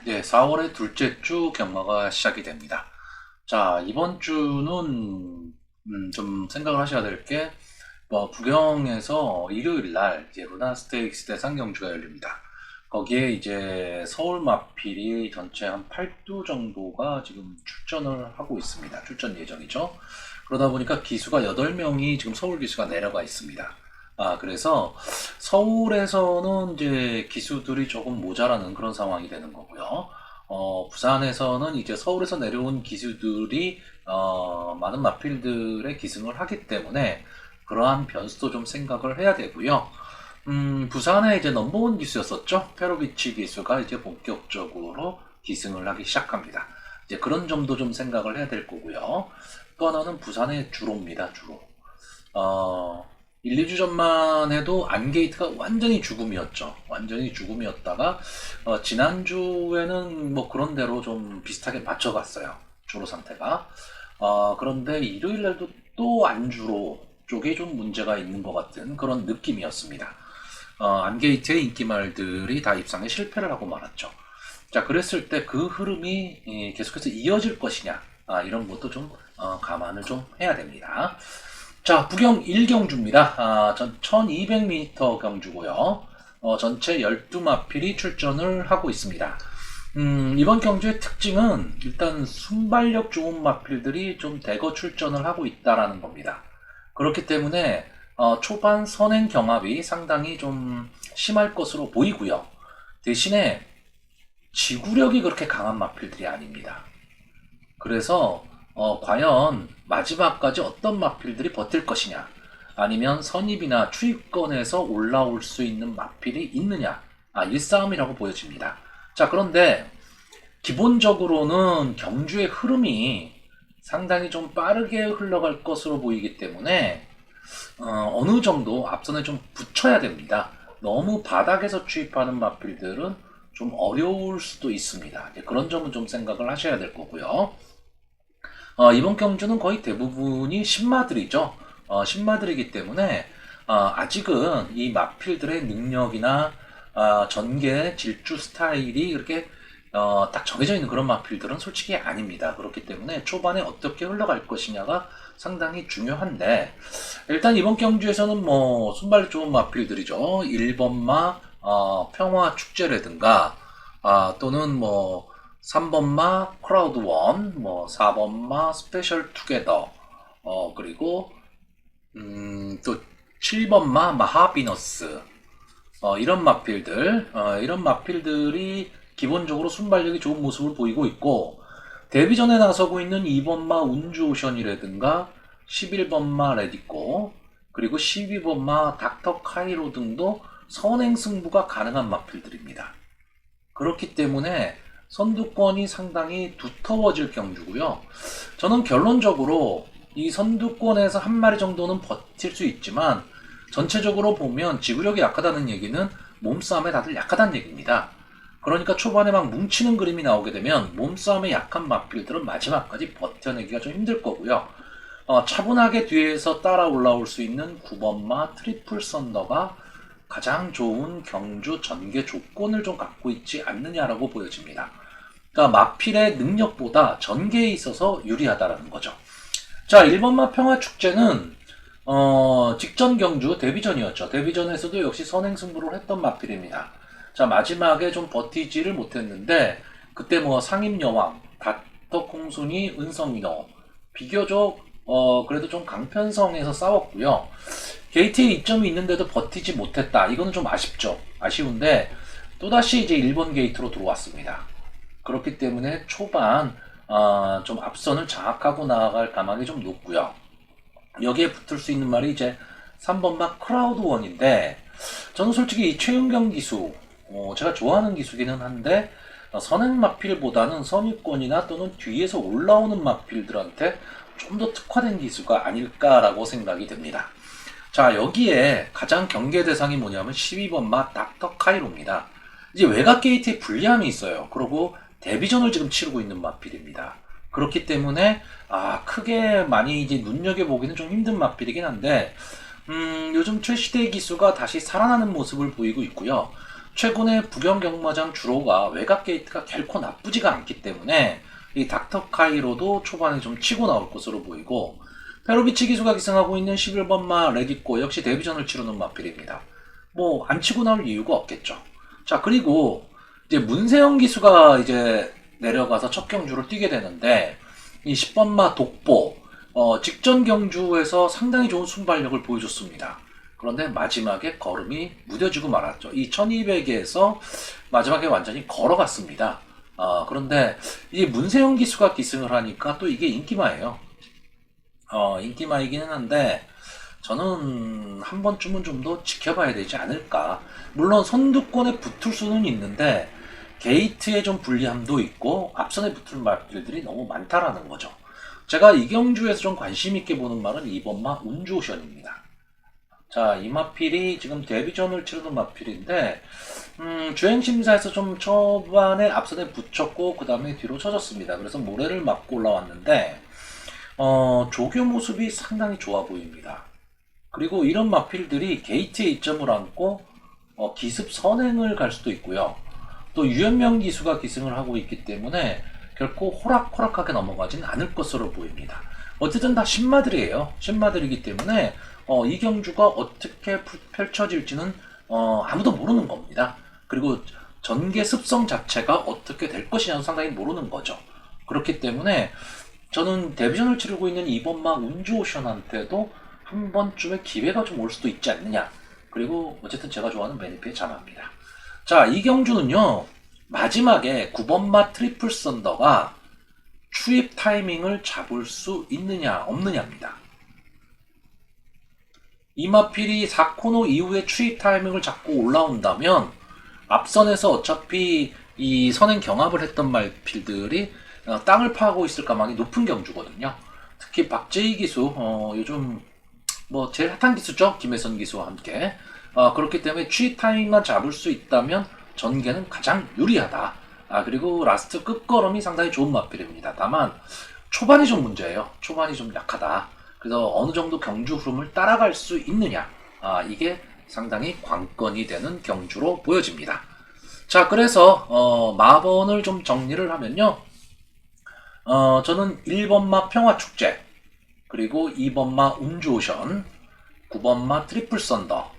네, 4월의 둘째 주 경마가 시작이 됩니다. 자, 이번 주는 좀 생각을 하셔야 될 게, 부경에서 일요일 날 이제 루나 스테이크스 대 상경주가 열립니다. 거기에 이제 서울 마필이 전체 한 8두 정도가 지금 출전을 하고 있습니다. 출전 예정이죠. 그러다 보니까 기수가 8명이 지금 서울 기수가 내려가 있습니다. 그래서 서울에서는 이제 기수들이 조금 모자라는 그런 상황이 되는 거고요. 부산에서는 이제 서울에서 내려온 기수들이 많은 마필들의 기승을 하기 때문에 그러한 변수도 좀 생각을 해야 되고요. 부산에 이제 넘버원 기수였었죠. 페로비치 기수가 이제 본격적으로 기승을 하기 시작합니다. 이제 그런 점도 좀 생각을 해야 될 거고요. 또 하나는 부산의 주로입니다. 주로. 1, 2주 전만 해도 안게이트가 완전히 죽음이었죠. 완전히 죽음이었다가 지난주에는 뭐 그런 대로 좀 비슷하게 맞춰갔어요. 주로 상태가. 그런데 일요일 날도 또 안주로 쪽에 좀 문제가 있는 것 같은 그런 느낌이었습니다. 안게이트의 인기말들이 다 입상에 실패를 하고 말았죠. 자, 그랬을 때 그 흐름이 계속해서 이어질 것이냐, 이런 것도 좀 감안을 좀 해야 됩니다. 자, 부경 1경주입니다. 전 1200m 경주고요. 전체 12마필이 출전을 하고 있습니다. 이번 경주의 특징은 일단 순발력 좋은 마필들이 좀 대거 출전을 하고 있다라는 겁니다. 그렇기 때문에 초반 선행 경합이 상당히 좀 심할 것으로 보이고요. 대신에 지구력이 그렇게 강한 마필들이 아닙니다. 그래서 과연 마지막까지 어떤 마필들이 버틸 것이냐, 아니면 선입이나 추입권에서 올라올 수 있는 마필이 있느냐, 이 싸움이라고 보여집니다. 자, 그런데 기본적으로는 경주의 흐름이 상당히 좀 빠르게 흘러갈 것으로 보이기 때문에 어느 정도 앞선에 좀 붙여야 됩니다. 너무 바닥에서 추입하는 마필들은 좀 어려울 수도 있습니다. 그런 점은 좀 생각을 하셔야 될 거고요. 이번 경주는 거의 대부분이 신마들이죠. 신마들이기 때문에 아직은 이 마필들의 능력이나 전개 질주 스타일이 그렇게 딱 정해져 있는 그런 마필들은 솔직히 아닙니다. 그렇기 때문에 초반에 어떻게 흘러갈 것이냐가 상당히 중요한데, 일단 이번 경주에서는 뭐 순발력 좋은 마필들이죠. 1번마 평화축제라든가 또는 뭐 3번마 크라우드 원, 뭐 4번마 스페셜 투게더, 그리고 또 7번마 마하비너스, 이런 마필들, 이런 마필들이 기본적으로 순발력이 좋은 모습을 보이고 있고, 데뷔전에 나서고 있는 2번마 운주오션이라든가 11번마 레디코, 그리고 12번마 닥터 카이로 등도 선행 승부가 가능한 마필들입니다. 그렇기 때문에 선두권이 상당히 두터워질 경주고요. 저는 결론적으로 이 선두권에서 한 마리 정도는 버틸 수 있지만, 전체적으로 보면 지구력이 약하다는 얘기는 몸싸움에 다들 약하다는 얘기입니다. 그러니까 초반에 막 뭉치는 그림이 나오게 되면 몸싸움에 약한 마필들은 마지막까지 버텨내기가 좀 힘들 거고요. 차분하게 뒤에서 따라 올라올 수 있는 9번마 트리플 썬더가 가장 좋은 경주 전개 조건을 좀 갖고 있지 않느냐라고 보여집니다. 그러니까 마필의 능력보다 전개에 있어서 유리하다라는 거죠. 자, 1번마 평화축제는 직전 경주 데뷔전이었죠. 데뷔전에서도 역시 선행승부를 했던 마필입니다. 자, 마지막에 좀 버티지를 못했는데, 그때 뭐 상임여왕, 닥터콩순이, 은성인어 비교적 그래도 좀 강편성에서 싸웠고요. 게이트에 이점이 있는데도 버티지 못했다. 이거는 좀 아쉽죠. 아쉬운데 또다시 이제 1번 게이트로 들어왔습니다. 그렇기 때문에 초반 좀 앞선을 장악하고 나아갈 가망이 좀 높고요. 여기에 붙을 수 있는 말이 이제 3번마 크라우드 원인데, 저는 솔직히 이 최은경 기수, 제가 좋아하는 기수기는 한데, 선행 마필보다는 선입권이나 또는 뒤에서 올라오는 마필들한테 좀 더 특화된 기수가 아닐까라고 생각이 됩니다. 자, 여기에 가장 경계 대상이 뭐냐면 12번마 닥터 카이로입니다. 이제 외곽 게이트에 불리함이 있어요. 그리고 데뷔전을 지금 치르고 있는 마필입니다. 그렇기 때문에 크게 많이 이제 눈여겨보기는 좀 힘든 마필이긴 한데, 요즘 최시대 기수가 다시 살아나는 모습을 보이고 있고요. 최근에 북영 경마장 주로가 외곽 게이트가 결코 나쁘지가 않기 때문에 이 닥터 카이로도 초반에 좀 치고 나올 것으로 보이고, 페로비치 기수가 기승하고 있는 11번 마 레디꼬 역시 데뷔전을 치르는 마필입니다. 뭐 안 치고 나올 이유가 없겠죠. 자, 그리고 이제 문세영 기수가 이제 내려가서 첫 경주를 뛰게 되는데, 이 10번 마 독보 직전 경주에서 상당히 좋은 순발력을 보여줬습니다. 그런데 마지막에 걸음이 무뎌지고 말았죠. 이 1200에서 마지막에 완전히 걸어갔습니다. 그런데 이 문세영 기수가 기승을 하니까 또 이게 인기마예요. 인기마이기는 한데 저는 한 번쯤은 좀 더 지켜봐야 되지 않을까. 물론 선두권에 붙을 수는 있는데 게이트에 좀 불리함도 있고 앞선에 붙을 말들이 너무 많다라는 거죠. 제가 이 경주에서 좀 관심 있게 보는 말은 2번 마 운주오션입니다. 자, 이 마필이 지금 데뷔전을 치르는 마필인데, 주행심사에서 좀 초반에 앞선에 붙였고, 그 다음에 뒤로 쳐졌습니다. 그래서 모래를 맞고 올라왔는데, 조교 모습이 상당히 좋아 보입니다. 그리고 이런 마필들이 게이트에 이점을 안고, 기습 선행을 갈 수도 있고요. 또 유현명 기수가 기승을 하고 있기 때문에 결코 호락호락하게 넘어가진 않을 것으로 보입니다. 어쨌든 다 신마들이에요. 신마들이기 때문에 이 경주가 어떻게 펼쳐질지는 아무도 모르는 겁니다. 그리고 전개 습성 자체가 어떻게 될 것이냐는 상당히 모르는 거죠. 그렇기 때문에 저는 데뷔전을 치르고 있는 2번 마 운주오션한테도 한 번쯤의 기회가 좀 올 수도 있지 않느냐. 그리고 어쨌든 제가 좋아하는 매니피의 자마입니다. 자, 이 경주는요, 마지막에 9번 마 트리플 썬더가 추입 타이밍을 잡을 수 있느냐 없느냐입니다. 이 마필이 4코너 이후에 추입 타이밍을 잡고 올라온다면 앞선에서 어차피 이 선행 경합을 했던 마필들이 땅을 파고 있을 가망이 높은 경주거든요. 특히 박재희 기수, 요즘 뭐 제일 핫한 기수죠. 김혜선 기수와 함께. 그렇기 때문에 추입 타이밍만 잡을 수 있다면 전개는 가장 유리하다. 그리고 라스트 끝걸음이 상당히 좋은 마필입니다. 다만 초반이 좀 문제예요. 초반이 좀 약하다. 그래서 어느 정도 경주 흐름을 따라갈 수 있느냐, 이게 상당히 관건이 되는 경주로 보여집니다. 자, 그래서 마번을 좀 정리를 하면요, 저는 1번 마 평화축제, 그리고 2번 마 운주오션, 9번 마 트리플 썬더,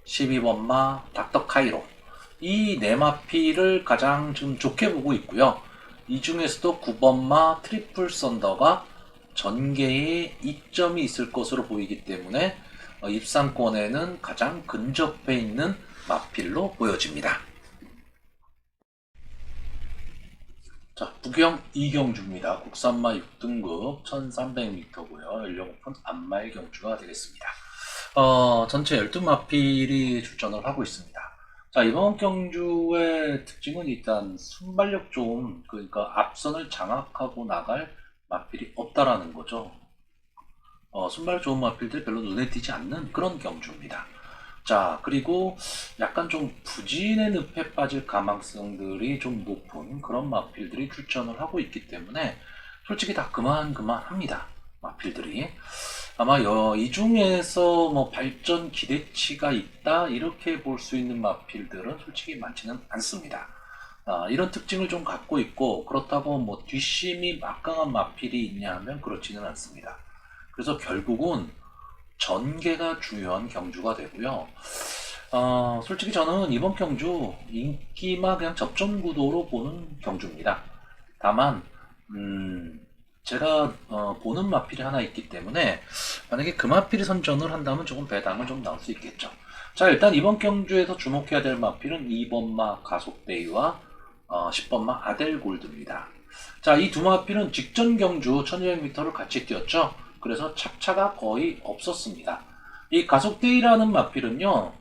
12번 마 닥터 카이로, 이 네 마필을 가장 지금 좋게 보고 있고요. 이 중에서도 9번 마 트리플 썬더가 전개에 이점이 있을 것으로 보이기 때문에 입상권에는 가장 근접해 있는 마필로 보여집니다. 자, 북영 이경주입니다. 국산마 6등급 1300m고요. 연령 오픈 안말 경주가 되겠습니다. 전체 12마필이 출전을 하고 있습니다. 자, 이번 경주의 특징은 일단 순발력 좋은, 그러니까 앞선을 장악하고 나갈 마필이 없다라는 거죠. 순발력 좋은 마필들이 별로 눈에 띄지 않는 그런 경주입니다. 자, 그리고 약간 좀 부진의 늪에 빠질 가망성들이 좀 높은 그런 마필들이 출전을 하고 있기 때문에 솔직히 다 그만합니다. 마필들이. 아마 이 중에서 뭐 발전 기대치가 있다 이렇게 볼 수 있는 마필들은 솔직히 많지는 않습니다. 이런 특징을 좀 갖고 있고, 그렇다고 뭐 뒷심이 막강한 마필이 있냐 하면 그렇지는 않습니다. 그래서 결국은 전개가 중요한 경주가 되고요. 솔직히 저는 이번 경주 인기만 그냥 접전 구도로 보는 경주입니다. 다만 제가 보는 마필이 하나 있기 때문에 만약에 그 마필이 선전을 한다면 조금 배당은 좀 나올 수 있겠죠. 자, 일단 이번 경주에서 주목해야 될 마필은 2번 마 가속데이와 10번 마 아델골드입니다. 자, 이 두 마필은 직전 경주 1200m를 같이 뛰었죠. 그래서 착차가 거의 없었습니다. 이 가속데이라는 마필은요,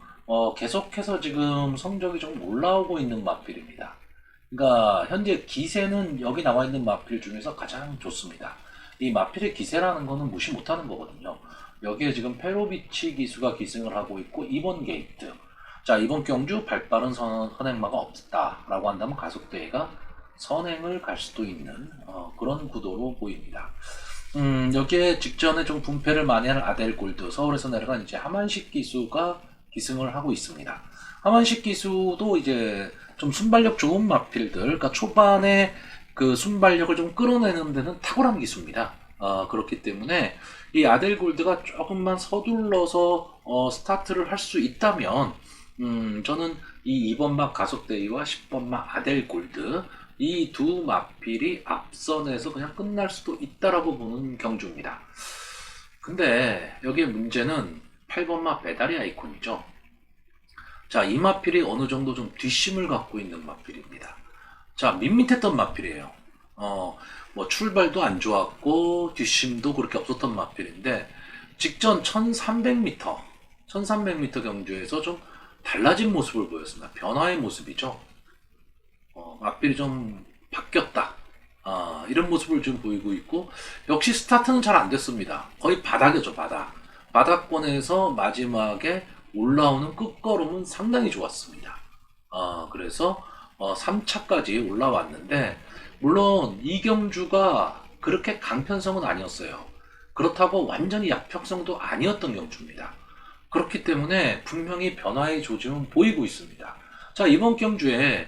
계속해서 지금 성적이 좀 올라오고 있는 마필입니다. 그러니까 현재 기세는 여기 나와 있는 마필 중에서 가장 좋습니다. 이 마필의 기세라는 거는 무시 못하는 거거든요. 여기에 지금 페로비치 기수가 기승을 하고 있고 2번 게이트. 자, 이번 경주 발빠른 선행마가 없다라고 한다면 가속대회가 선행을 갈 수도 있는 그런 구도로 보입니다. 여기에 직전에 좀 분패를 많이 하는 아델골드, 서울에서 내려간 이제 하만식 기수가 기승을 하고 있습니다. 하만식 기수도 이제 좀 순발력 좋은 마필들, 그러니까 초반에 그 순발력을 좀 끌어내는 데는 탁월한 기수입니다. 그렇기 때문에 이 아델골드가 조금만 서둘러서 스타트를 할 수 있다면, 저는 이 2번 막 가속대위와 10번 막 아델골드, 이 두 마필이 앞선에서 그냥 끝날 수도 있다라고 보는 경주입니다. 근데 여기에 문제는 8번 마 배달이 아이콘이죠. 자, 이 마필이 어느 정도 좀 뒷심을 갖고 있는 마필입니다. 자, 밋밋했던 마필이에요. 뭐 출발도 안 좋았고 뒷심도 그렇게 없었던 마필인데 직전 1300m, 1300m 경주에서 좀 달라진 모습을 보였습니다. 변화의 모습이죠. 마필이 좀 바뀌었다. 이런 모습을 지금 보이고 있고 역시 스타트는 잘 안 됐습니다. 거의 바닥이죠, 바닥. 바닥권에서 마지막에 올라오는 끝걸음은 상당히 좋았습니다. 그래서 3차까지 올라왔는데 물론 이경주가 그렇게 강편성은 아니었어요. 그렇다고 완전히 약평성도 아니었던 경주입니다. 그렇기 때문에 분명히 변화의 조짐은 보이고 있습니다. 자, 이번 경주에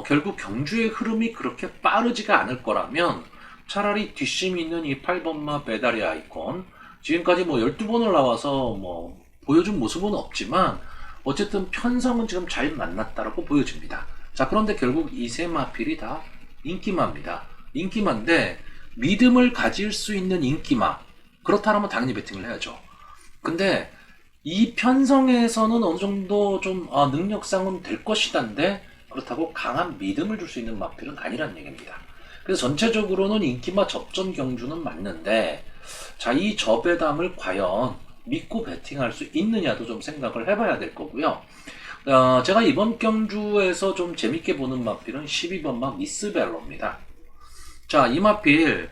결국 경주의 흐름이 그렇게 빠르지가 않을 거라면 차라리 뒷심이 있는 이 8번마 배달의 아이콘, 지금까지 뭐 12번을 나와서 뭐 보여준 모습은 없지만 어쨌든 편성은 지금 잘 만났다라고 보여집니다. 자, 그런데 결국 이 세 마필이 다 인기마입니다. 인기마인데 믿음을 가질 수 있는 인기마, 그렇다면 당연히 배팅을 해야죠. 근데 이 편성에서는 어느 정도 좀 능력상은 될 것이단데 그렇다고 강한 믿음을 줄 수 있는 마필은 아니란 얘기입니다. 그래서 전체적으로는 인기마 접전 경주는 맞는데, 자, 이 저배당을 과연 믿고 배팅할 수 있느냐도 좀 생각을 해봐야 될 거고요. 제가 이번 경주에서 좀 재밌게 보는 마필은 12번 마 미스벨로입니다. 자, 이 마필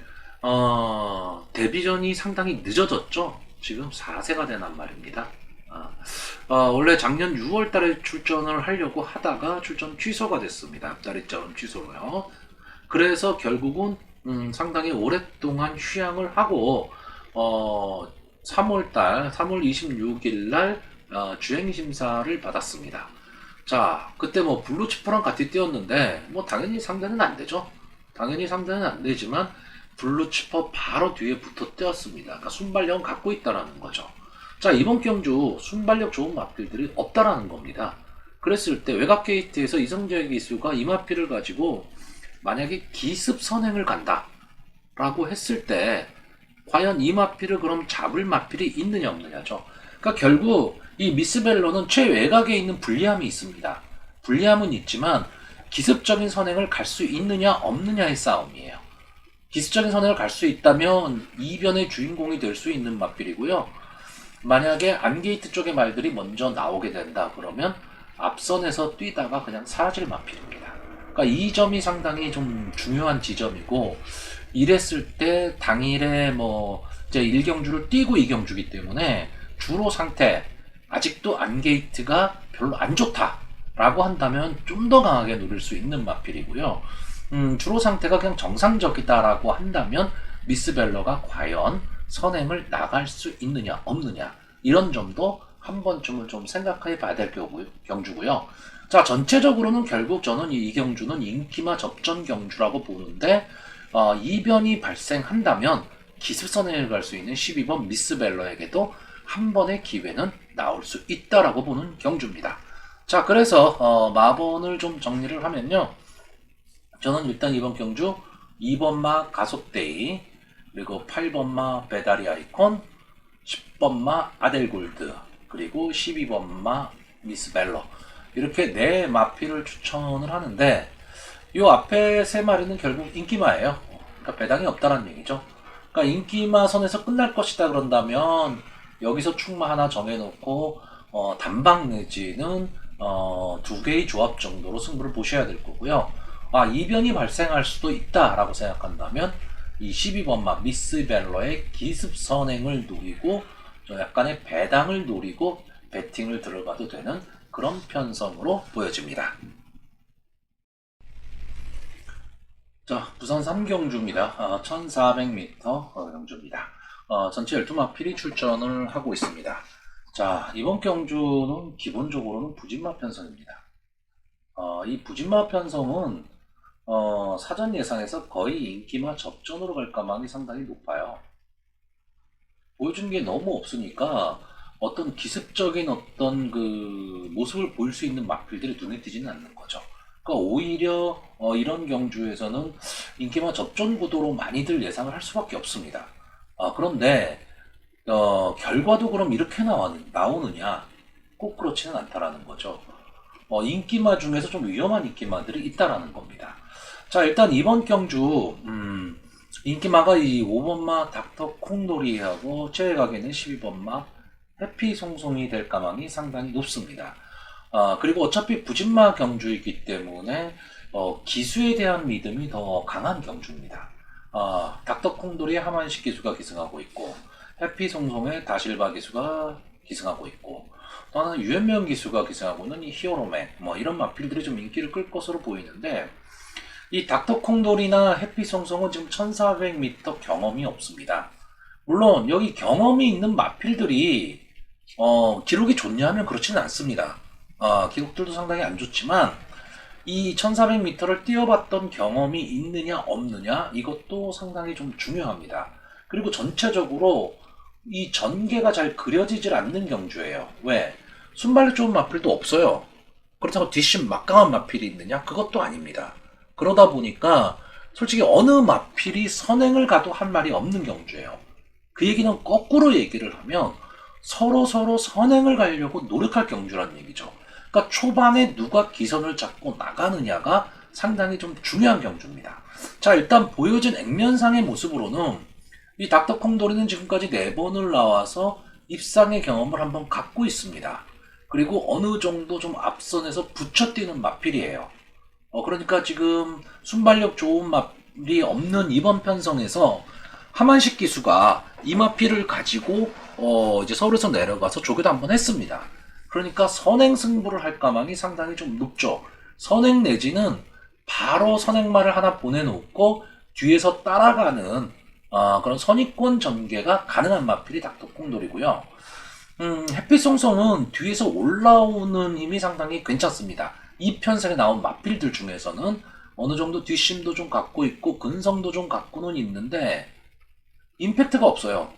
데뷔전이 상당히 늦어졌죠. 지금 4세가 되난 말입니다. 원래 작년 6월 달에 출전을 하려고 하다가 출전 취소가 됐습니다. 앞다리점 취소로요. 그래서 결국은 상당히 오랫동안 휴양을 하고 3월 26일 날 주행심사를 받았습니다. 자, 그때 뭐 블루치퍼랑 같이 뛰었는데 뭐 당연히 상대는 안 되죠. 당연히 상대는 안 되지만 블루치퍼 바로 뒤에 붙어 뛰었습니다. 그러니까 순발력은 갖고 있다라는 거죠. 자, 이번 경주 순발력 좋은 마필들이 없다라는 겁니다. 그랬을 때 외곽 게이트에서 이성재 기수가 이 마필을 가지고 만약에 기습 선행을 간다 라고 했을 때 과연 이 마필을 그럼 잡을 마필이 있느냐 없느냐죠. 그러니까 결국 이 미스벨로는 최외곽에 있는 불리함이 있습니다. 불리함은 있지만 기습적인 선행을 갈 수 있느냐 없느냐의 싸움이에요. 기습적인 선행을 갈 수 있다면 이변의 주인공이 될 수 있는 마필이고요. 만약에 안게이트 쪽의 말들이 먼저 나오게 된다 그러면 앞선에서 뛰다가 그냥 사라질 마필입니다. 그러니까 이 점이 상당히 좀 중요한 지점이고, 이랬을 때 당일에 뭐 이제 1경주를 뛰고 2경주기 때문에 주로 상태 아직도 안게이트가 별로 안 좋다라고 한다면 좀 더 강하게 노릴 수 있는 마필이고요. 주로 상태가 그냥 정상적이다라고 한다면 미스벨러가 과연 선행을 나갈 수 있느냐 없느냐, 이런 점도 한 번쯤은 좀 생각해 봐야 될 경주고요. 자, 전체적으로는 결국 저는 이 경주는 인기마 접전 경주라고 보는데 이변이 발생한다면 기습 선행을 갈 수 있는 12번 미스벨러에게도 한 번의 기회는 나올 수 있다라고 보는 경주입니다. 자, 그래서 마번을 좀 정리를 하면요, 저는 일단 이번 경주 2번마 가속데이, 그리고 8번마 배다리 아이콘, 10번마 아델골드, 그리고 12번마 미스벨러, 이렇게 네 마필을 추천을 하는데 이 앞에 세 마리는 결국 인기마예요. 그러니까 배당이 없다는 얘기죠. 그러니까 인기마 선에서 끝날 것이다 그런다면 여기서 축마 하나 정해놓고 단방 내지는 두 개의 조합 정도로 승부를 보셔야 될 거고요. 이변이 발생할 수도 있다라고 생각한다면 이 12번마 미스벨러의 기습 선행을 노리고 약간의 배당을 노리고 배팅을 들어가도 되는 그런 편성으로 보여집니다. 자, 부산 3경주입니다. 1400m 경주입니다. 전체 12마필이 출전을 하고 있습니다. 자, 이번 경주는 기본적으로는 부진마 편성입니다. 이 부진마 편성은 사전 예상에서 거의 인기마 접전으로 갈 가망이 상당히 높아요. 보여준 게 너무 없으니까 어떤 기습적인 어떤 그 모습을 보일 수 있는 마필들이 눈에 띄지는 않는 거죠. 그러니까 오히려 이런 경주에서는 인기마 접전 구도로 많이들 예상을 할 수밖에 없습니다. 그런데 결과도 그럼 이렇게 나오느냐? 꼭 그렇지는 않다라는 거죠. 인기마 중에서 좀 위험한 인기마들이 있다라는 겁니다. 자, 일단 이번 경주, 인기마가 이 5번마 닥터 콩놀이하고 제외가게는 12번마 해피송송이 될 가망이 상당히 높습니다. 그리고 어차피 부진마 경주이기 때문에 기수에 대한 믿음이 더 강한 경주입니다. 닥터 콩돌이의 하만식 기수가 기승하고 있고 해피송송의 다실바 기수가 기승하고 있고 또 하나는 유현명 기수가 기승하고는 이 히어로맨 뭐 이런 마필들이 좀 인기를 끌 것으로 보이는데 이 닥터 콩돌이나 해피송송은 지금 1400m 경험이 없습니다. 물론 여기 경험이 있는 마필들이 기록이 좋냐면 그렇지는 않습니다. 기록들도 상당히 안 좋지만 이 1400m를 뛰어봤던 경험이 있느냐 없느냐 이것도 상당히 좀 중요합니다. 그리고 전체적으로 이 전개가 잘 그려지질 않는 경주예요. 왜? 순발력 좋은 마필도 없어요. 그렇다고 뒷심 막강한 마필이 있느냐? 그것도 아닙니다. 그러다 보니까 솔직히 어느 마필이 선행을 가도 한 말이 없는 경주예요. 그 얘기는 거꾸로 얘기를 하면 서로 선행을 가려고 노력할 경주라는 얘기죠. 그러니까 초반에 누가 기선을 잡고 나가느냐가 상당히 좀 중요한 경주입니다. 자, 일단 보여진 액면상의 모습으로는 이 닥터 콩돌이는 지금까지 4번을 나와서 입상의 경험을 한번 갖고 있습니다. 그리고 어느 정도 좀 앞선에서 붙여뛰는 마필이에요. 그러니까 지금 순발력 좋은 마필이 없는 이번 편성에서 하만식 기수가 이 마필을 가지고 이제 서울에서 내려가서 조교도 한번 했습니다. 그러니까 선행 승부를 할 가망이 상당히 좀 높죠. 선행 내지는 바로 선행말을 하나 보내놓고 뒤에서 따라가는 그런 선입권 전개가 가능한 마필이 닥터콩돌이고요. 해피송송은 뒤에서 올라오는 힘이 상당히 괜찮습니다. 이 편성에 나온 마필들 중에서는 어느 정도 뒷심도 좀 갖고 있고 근성도 좀 갖고는 있는데 임팩트가 없어요.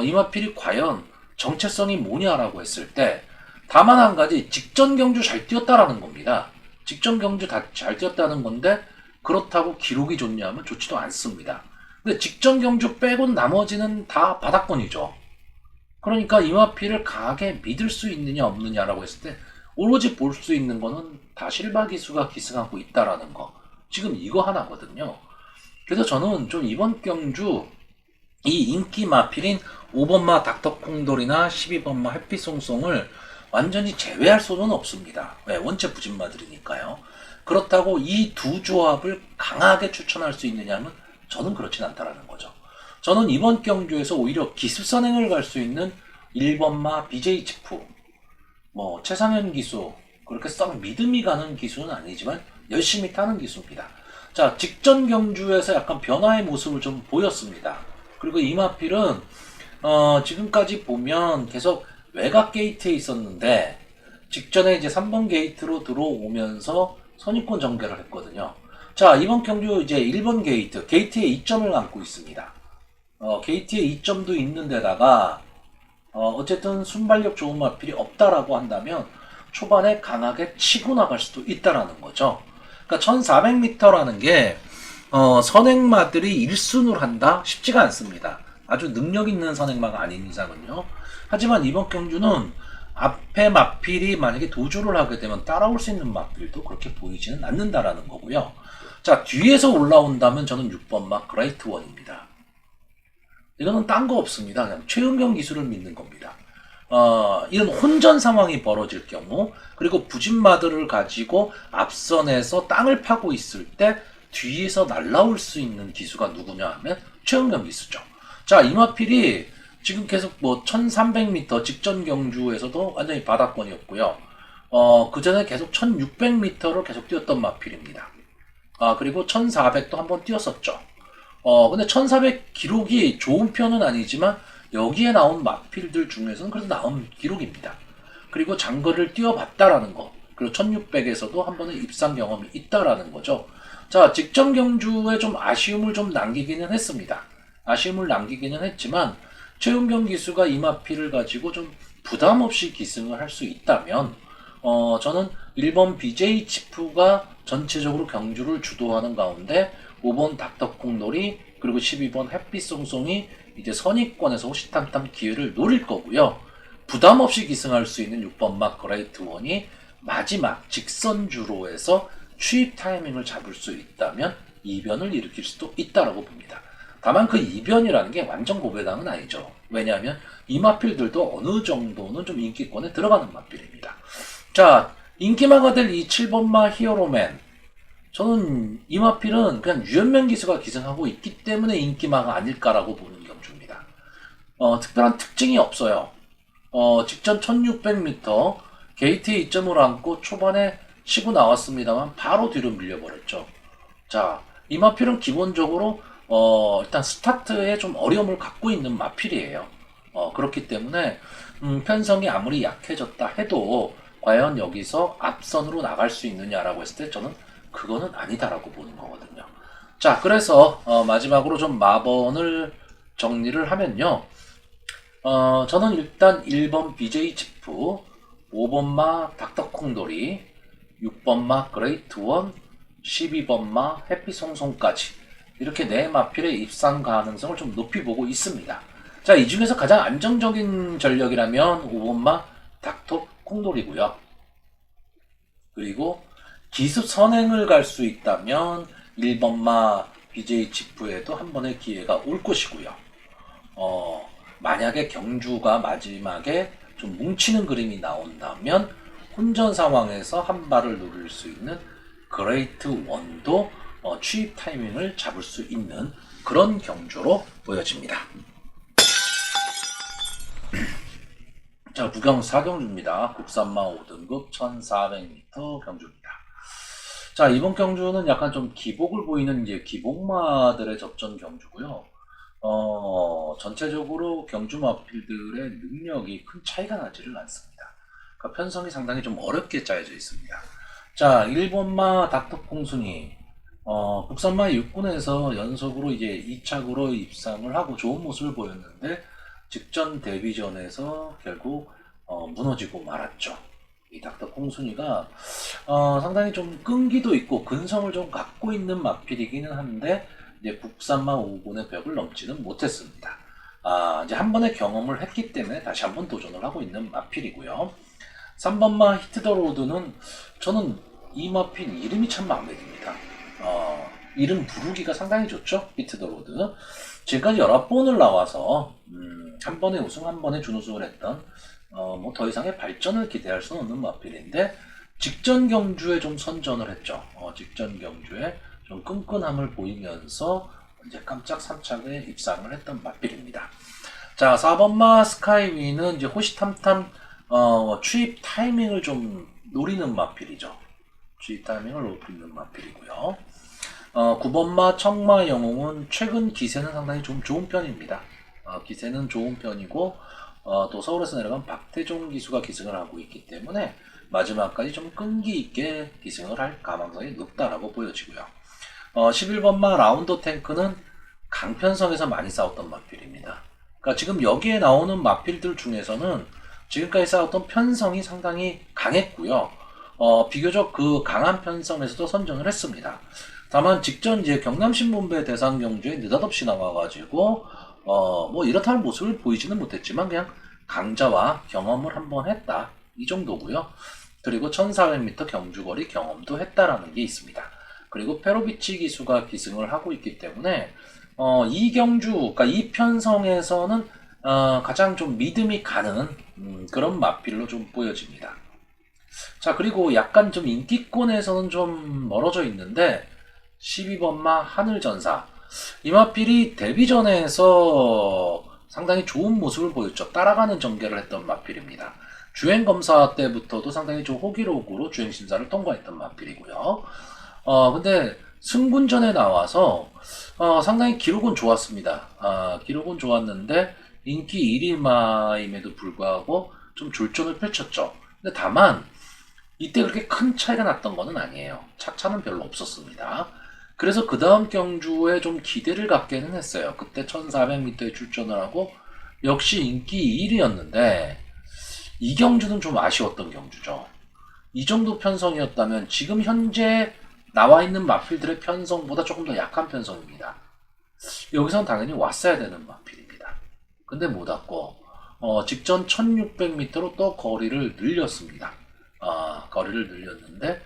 이 마필이 과연 정체성이 뭐냐라고 했을 때 다만 한 가지 직전 경주 잘 뛰었다라는 겁니다. 직전 경주 잘 뛰었다는 건데 그렇다고 기록이 좋냐면 좋지도 않습니다. 근데 직전 경주 빼곤 나머지는 다 바닥권이죠. 그러니까 이 마필을 강하게 믿을 수 있느냐 없느냐라고 했을 때 오로지 볼 수 있는 거는 다실바 기수가 기승하고 있다라는 거. 지금 이거 하나거든요. 그래서 저는 좀 이번 경주 이 인기 마필인 5번마 닥터콩돌이나 12번마 해피송송을 완전히 제외할 수는 없습니다. 왜? 원체 부진마들이니까요. 그렇다고 이 두 조합을 강하게 추천할 수 있느냐면 저는 그렇진 않다라는 거죠. 저는 이번 경주에서 오히려 기습선행을 갈 수 있는 1번마 BJ 치프, 뭐 최상현 기수, 그렇게 썩 믿음이 가는 기수는 아니지만 열심히 타는 기수입니다. 자, 직전 경주에서 약간 변화의 모습을 좀 보였습니다. 그리고 이마필은 지금까지 보면 계속 외곽 게이트에 있었는데 직전에 이제 3번 게이트로 들어오면서 선입권 전개를 했거든요. 자, 이번 경주 이제 1번 게이트에 2점을 안고 있습니다. 게이트에 2점도 있는 데다가 어쨌든 순발력 좋은 마필이 없다라고 한다면 초반에 강하게 치고 나갈 수도 있다라는 거죠. 그러니까 1400m라는 게 선행마들이 1순을 한다? 쉽지가 않습니다. 아주 능력 있는 선행마가 아닌 이상은요. 하지만 이번 경주는 앞에 마필이 만약에 도주를 하게 되면 따라올 수 있는 마필도 그렇게 보이지는 않는다라는 거고요. 자, 뒤에서 올라온다면 저는 6번마 그레이트 원입니다. 이거는 딴 거 없습니다. 그냥 최은경 기술을 믿는 겁니다. 이런 혼전 상황이 벌어질 경우, 그리고 부진마들을 가지고 앞선에서 땅을 파고 있을 때 뒤에서 날라올 수 있는 기수가 누구냐 하면 최은경 기수죠. 자, 이마필이 지금 계속 뭐 1300m 직전 경주에서도 완전히 바닥권이었고요. 그 전에 계속 1600m를 계속 뛰었던 마필입니다. 그리고 1400도 한번 뛰었었죠. 근데 1400 기록이 좋은 편은 아니지만 여기에 나온 마필들 중에서는 그래도 나온 기록입니다. 그리고 장거리를 뛰어봤다라는 거, 그리고 1600에서도 한 번의 입상 경험이 있다라는 거죠. 자, 직전 경주에 좀 아쉬움을 좀 남기기는 했습니다. 아쉬움을 남기기는 했지만 최은경 기수가 이 마필을 가지고 좀 부담 없이 기승을 할 수 있다면 저는 1번 BJ 치프가 전체적으로 경주를 주도하는 가운데 5번 닥터콩놀이 그리고 12번 햇빛송송이 이제 선입권에서 호시탐탐 기회를 노릴 거고요. 부담 없이 기승할 수 있는 6번 막 그레이트 원이 마지막 직선주로에서 추입 타이밍을 잡을 수 있다면 이변을 일으킬 수도 있다라고 봅니다. 다만 그 이변이라는 게 완전 고배당은 아니죠. 왜냐하면 이 마필들도 어느 정도는 좀 인기권에 들어가는 마필입니다. 자, 인기마가 될 이 7번마 히어로맨. 저는 이 마필은 그냥 유현명 기수가 기승하고 있기 때문에 인기마가 아닐까라고 보는 경주입니다. 특별한 특징이 없어요. 직전 1600m 게이트에 2점을 안고 초반에 치고 나왔습니다만 바로 뒤로 밀려버렸죠. 자, 이 마필은 기본적으로 일단 스타트에 좀 어려움을 갖고 있는 마필이에요. 그렇기 때문에 편성이 아무리 약해졌다 해도 과연 여기서 앞선으로 나갈 수 있느냐라고 했을 때 저는 그거는 아니다라고 보는 거거든요. 자, 그래서 마지막으로 좀 마번을 정리를 하면요. 저는 일단 1번 BJ 치프, 5번마 닥터콩돌이, 6번마 그레이트원, 12번마 해피송송까지 이렇게 네 마필의 입상 가능성을 좀 높이 보고 있습니다. 자, 이 중에서 가장 안정적인 전력이라면 5번마 닥터콩돌이고요. 그리고 기습 선행을 갈 수 있다면 1번마 BJ 치프에도 한 번의 기회가 올 것이고요. 만약에 경주가 마지막에 좀 뭉치는 그림이 나온다면 혼전 상황에서 한 발을 노릴 수 있는 그레이트 원도 추입 타이밍을 잡을 수 있는 그런 경주로 보여집니다. 자, 부경 4경주입니다. 국산마 5등급 1400m 경주입니다. 자, 이번 경주는 약간 좀 기복을 보이는 이제 기복마들의 접전 경주고요. 전체적으로 경주 마필들의 능력이 큰 차이가 나지를 않습니다. 그러니까 편성이 상당히 좀 어렵게 짜여져 있습니다. 자, 1번마 닥터콩순이 국산마 6군에서 연속으로 이제 2착으로 입상을 하고 좋은 모습을 보였는데 직전 데뷔전에서 결국 무너지고 말았죠. 이 닥터콩순이가 상당히 좀 끈기도 있고 근성을 좀 갖고 있는 마필이기는 한데 이제 국산마 5군의 벽을 넘지는 못했습니다. 이제 한 번의 경험을 했기 때문에 다시 한번 도전을 하고 있는 마필이고요. 3번마 히트 더 로드는 저는 이 마필 이름이 참 마음에 듭니다. 이름 부르기가 상당히 좋죠. 히트 더 로드. 지금까지 여러 번을 나와서 한 번에 우승, 한 번에 준우승을 했던 뭐 더 이상의 발전을 기대할 수는 없는 마필인데 직전 경주에 좀 선전을 했죠. 직전 경주에 좀 끈끈함을 보이면서 이제 깜짝 3착에 입상을 했던 마필입니다. 자, 4번마 스카이위는 이제 호시탐탐 추입 타이밍을 좀 노리는 마필이죠. 추입 타이밍을 노리는 마필이고요. 9번마 청마 영웅은 최근 기세는 상당히 좀 좋은 편입니다. 기세는 좋은 편이고 또 서울에서 내려간 박태종 기수가 기승을 하고 있기 때문에 마지막까지 좀 끈기 있게 기승을 할 가능성이 높다라고 보여지고요. 11번마 라운더 탱크는 강편성에서 많이 싸웠던 마필입니다. 그러니까 지금 여기에 나오는 마필들 중에서는 지금까지 싸웠던 편성이 상당히 강했고요. 비교적 그 강한 편성에서도 선전을 했습니다. 다만 직전 이제 경남신문배 대상 경주에 느닷없이 나와가지고 뭐 이렇다는 모습을 보이지는 못했지만 그냥 강자와 경험을 한번 했다 이 정도고요. 그리고 1400m 경주거리 경험도 했다라는 게 있습니다. 그리고 페로비치 기수가 기승을 하고 있기 때문에 이 경주, 그러니까 이 편성에서는 가장 좀 믿음이 가는 그런 마필로 좀 보여집니다. 자, 그리고 약간 좀 인기권에서는 좀 멀어져 있는데 12번마 하늘전사 이 마필이 데뷔전에서 상당히 좋은 모습을 보였죠. 따라가는 전개를 했던 마필입니다. 주행검사 때부터도 상당히 좀 호기록으로 주행심사를 통과했던 마필이고요. 근데 승군전에 나와서 상당히 기록은 좋았습니다. 기록은 좋았는데 인기 1위마임에도 불구하고 좀 졸전을 펼쳤죠. 근데 다만 이때 그렇게 큰 차이가 났던 거는 아니에요. 차차는 별로 없었습니다. 그래서 그 다음 경주에 좀 기대를 갖게는 했어요. 그때 1400m에 출전을 하고 역시 인기 1위였는데 이 경주는 좀 아쉬웠던 경주죠. 이 정도 편성이었다면 지금 현재 나와 있는 마필들의 편성보다 조금 더 약한 편성입니다. 여기선 당연히 왔어야 되는 마필입니다. 근데 못 왔고 직전 1600m로 또 거리를 늘렸습니다. 거리를 늘렸는데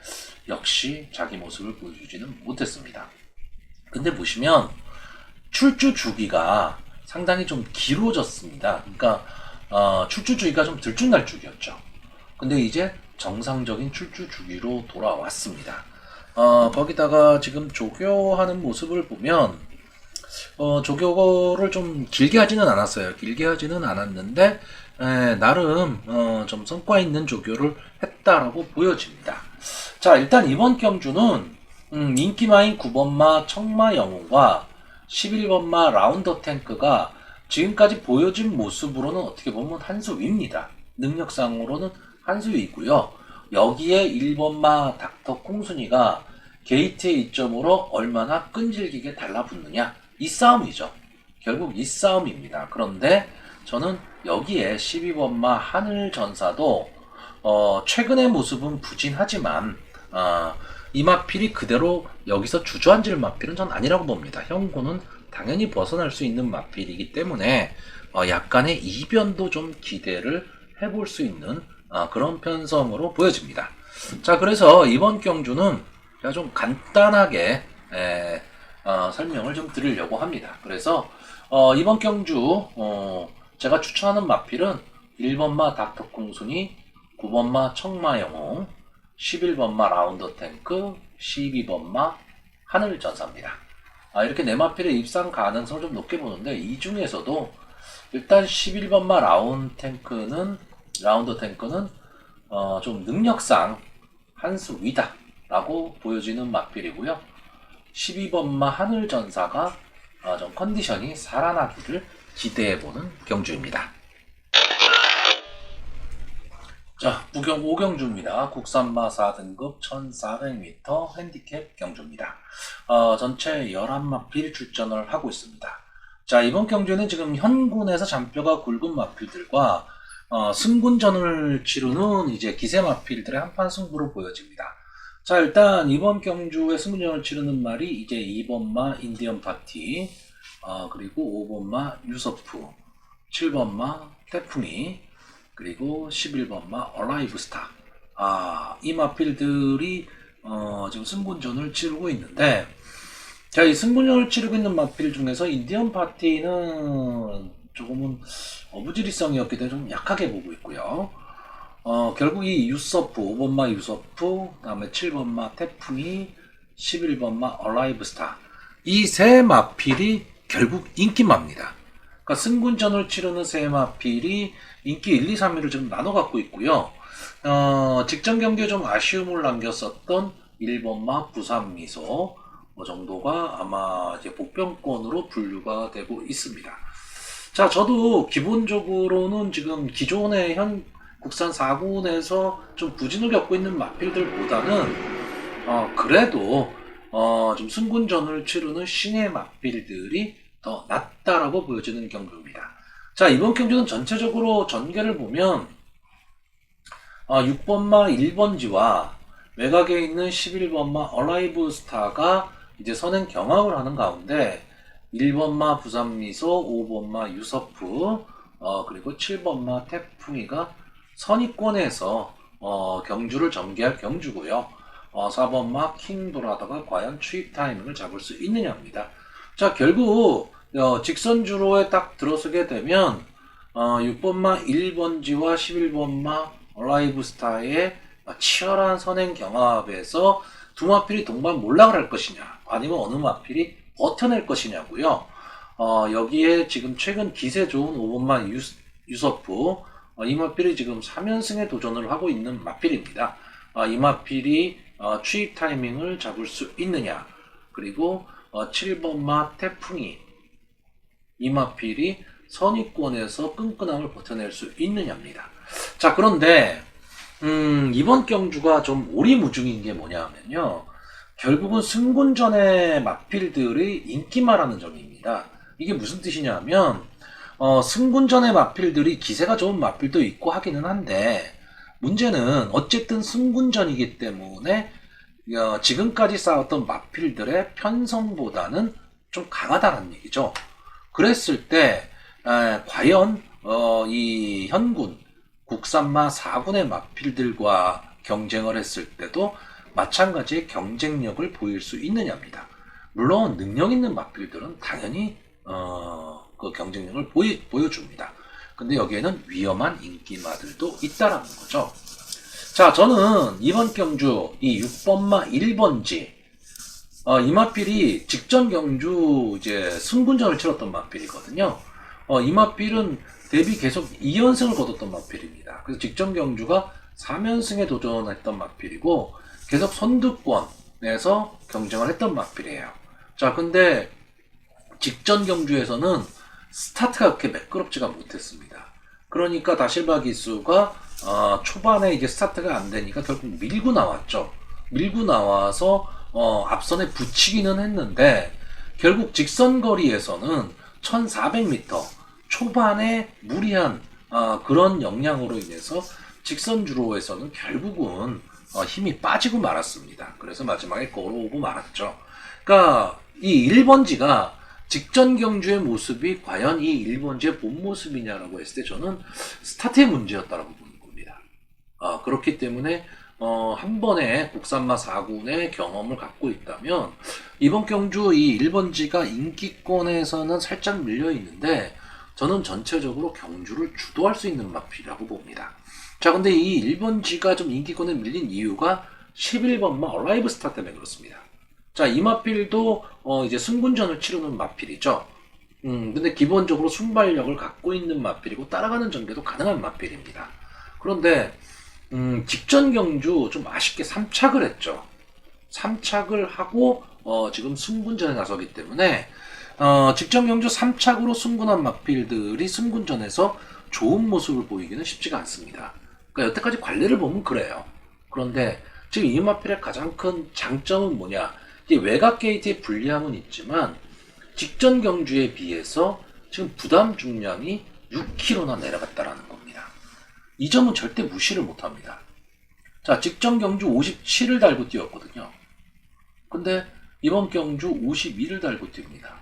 역시 자기 모습을 보여주지는 못했습니다. 근데 보시면 출주 주기가 상당히 좀 길어졌습니다. 그러니까 출주 주기가 좀 들쭉날쭉이었죠. 근데 이제 정상적인 출주 주기로 돌아왔습니다. 거기다가 지금 조교하는 모습을 보면 조교를 좀 길게 하지는 않았어요. 길게 하지는 않았는데 나름 좀 성과 있는 조교를 했다라고 보여집니다. 자, 일단 이번 경주는 인기마인 9번마 청마 영웅과 11번마 라운더 탱크가 지금까지 보여진 모습으로는 어떻게 보면 한 수 위입니다. 능력상으로는 한 수 위고요. 여기에 1번마 닥터 콩순이가 게이트의 이점으로 얼마나 끈질기게 달라붙느냐, 이 싸움이죠. 결국 이 싸움입니다. 그런데 저는 여기에 12번마 하늘전사도 최근의 모습은 부진하지만 이 마필이 그대로 여기서 주저앉을 마필은 전 아니라고 봅니다. 형고는 당연히 벗어날 수 있는 마필이기 때문에 약간의 이변도 좀 기대를 해볼 수 있는 그런 편성으로 보여집니다. 자, 그래서 이번 경주는 제가 좀 간단하게 설명을 좀 드리려고 합니다. 그래서 이번 경주 제가 추천하는 마필은 1번마 닥터 콩순이, 9번마 청마영웅, 11번마 라운더 탱크, 12번마 하늘전사입니다. 이렇게 네 마필의 입상 가능성을 좀 높게 보는데 이 중에서도 일단 11번마 라운더 탱크는 좀 능력상 한 수 위다 라고 보여지는 마필이고요. 12번마 하늘전사가 좀 컨디션이 살아나기를 기대해보는 경주입니다. 자, 부경 5경주입니다. 국산마 4등급 1400m 핸디캡 경주입니다. 전체 11마필 출전을 하고 있습니다. 자, 이번 경주는 지금 현군에서 잔뼈가 굵은 마필들과 승군전을 치르는 이제 기세 마필들의 한판 승부로 보여집니다. 자, 일단 이번 경주에 승군전을 치르는 말이 이제 2번마 인디언 파티, 그리고 5번마 유서프, 7번마 태풍이, 그리고 11번마 얼라이브 스타. 이 마필들이 지금 승군전을 치르고 있는데, 자, 이 승군전을 치르고 있는 마필 중에서 인디언 파티는 조금은 어부지리성이었기 때문에 좀 약하게 보고 있고요. 결국 이 유서프, 5번마 유서프, 그 다음에 7번마 태풍이, 11번마 얼라이브 스타. 이 세 마필이 결국 인기마입니다. 그러니까 승군전을 치르는 세 마필이 인기 1, 2, 3위를 좀 나눠 갖고 있고요. 직전 경기에 좀 아쉬움을 남겼었던 1번마 부산미소 정도가 아마 이제 복병권으로 분류가 되고 있습니다. 자, 저도 기본적으로는 지금 기존의 국산 4군에서 좀 부진을 겪고 있는 마필들보다는 그래도 좀 승군전을 치르는 신의 마필들이 더 낫다라고 보여지는 경주입니다. 자, 이번 경주는 전체적으로 전개를 보면 6번마 1번지와 외곽에 있는 11번마 얼라이브 스타가 이제 선행 경합을 하는 가운데 1번마 부산미소, 5번마 유서프, 그리고 7번마 태풍이가 선의권에서 경주를 전개할 경주고요. 4번마 킹도라다가 과연 추입 타이밍을 잡을 수 있느냐입니다. 자, 결국 직선주로에 딱 들어서게 되면 6번마 1번지와 11번마 얼라이브 스타의 치열한 선행 경합에서 두 마필이 동반 몰락을 할 것이냐, 아니면 어느 마필이 버텨낼 것이냐고요. 여기에 지금 최근 기세 좋은 5번마 유서프, 이 마필이 지금 3연승에 도전을 하고 있는 마필입니다. 이 마필이 추입 타이밍을 잡을 수 있느냐, 그리고 7번마 태풍이, 이 마필이 선위권에서 끈끈함을 버텨낼 수 있느냐입니다. 자, 그런데 이번 경주가 좀 오리무중인 게 뭐냐면요. 결국은 승군전의 마필들이 인기마라는 점입니다. 이게 무슨 뜻이냐면 승군전의 마필들이 기세가 좋은 마필도 있고 하기는 한데 문제는 어쨌든 승군전이기 때문에 지금까지 쌓았던 마필들의 편성보다는 좀 강하다는 얘기죠. 그랬을 때 과연 이 현군 국산마 4군의 마필들과 경쟁을 했을 때도 마찬가지의 경쟁력을 보일 수 있느냐입니다. 물론 능력 있는 마필들은 당연히 그 경쟁력을 보여줍니다. 근데 여기에는 위험한 인기마들도 있다라는 거죠. 자, 저는 이번 경주 이 6번마 1번지 이 마필이 직전 경주 이제 승군전을 치렀던 마필이거든요. 이 마필은 데뷔 계속 2연승을 거뒀던 마필입니다. 그래서 직전 경주가 3연승에 도전했던 마필이고 계속 선두권에서 경쟁을 했던 마필이에요. 자, 근데 직전 경주에서는 스타트가 그렇게 매끄럽지가 못했습니다. 그러니까 다실바 기수가 초반에 이제 스타트가 안 되니까 결국 밀고 나왔죠. 밀고 나와서 앞선에 붙이기는 했는데 결국 직선 거리에서는 1400m 초반에 무리한 그런 역량으로 인해서 직선 주로에서는 결국은 힘이 빠지고 말았습니다. 그래서 마지막에 걸어오고 말았죠. 그러니까 이 1번지가 직전 경주의 모습이 과연 이 1번지의 본 모습이냐라고 했을 때 저는 스타트의 문제였다라고 보는 겁니다. 그렇기 때문에 한 번에 국산마 4군의 경험을 갖고 있다면 이번 경주 이 1번지가 인기권에서는 살짝 밀려 있는데 저는 전체적으로 경주를 주도할 수 있는 마필이라고 봅니다. 자, 근데 이 1번지가 좀 인기권에 밀린 이유가 11번마 얼라이브 스타 때문에 그렇습니다. 자, 이 마필도 이제 승군전을 치르는 마필이죠. 근데 기본적으로 순발력을 갖고 있는 마필이고 따라가는 전개도 가능한 마필입니다. 그런데 직전 경주 좀 아쉽게 3착을 했죠. 3착을 하고 지금 승군전에 나서기 때문에 직전 경주 3착으로 승군한 마필들이 승군전에서 좋은 모습을 보이기는 쉽지가 않습니다. 그러니까 여태까지 관례를 보면 그래요. 그런데 지금 이 마필의 가장 큰 장점은 뭐냐? 이게 외곽 게이트의 불리함은 있지만 직전 경주에 비해서 지금 부담 중량이 6kg나 내려갔다라는 겁니다. 이 점은 절대 무시를 못합니다. 자, 직전 경주 57을 달고 뛰었거든요. 근데 이번 경주 52를 달고 뜁니다.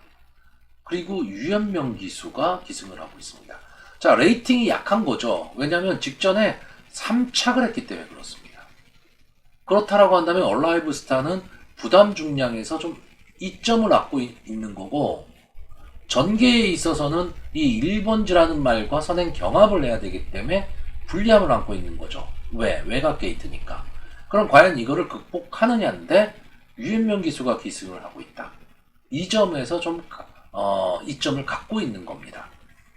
그리고 유현명 기수가 기승을 하고 있습니다. 자, 레이팅이 약한 거죠. 왜냐하면 직전에 3착을 했기 때문에 그렇습니다. 그렇다라고 한다면 얼라이브 스타는 부담 중량에서 좀 이점을 갖고 있는 거고 전개에 있어서는 이 1번지라는 말과 선행 경합을 해야 되기 때문에 불리함을 안고 있는 거죠. 왜? 외곽 게이트니까. 그럼 과연 이거를 극복하느냐인데 유현명 기수가 기승을 하고 있다. 이 점에서 좀 이점을 갖고 있는 겁니다.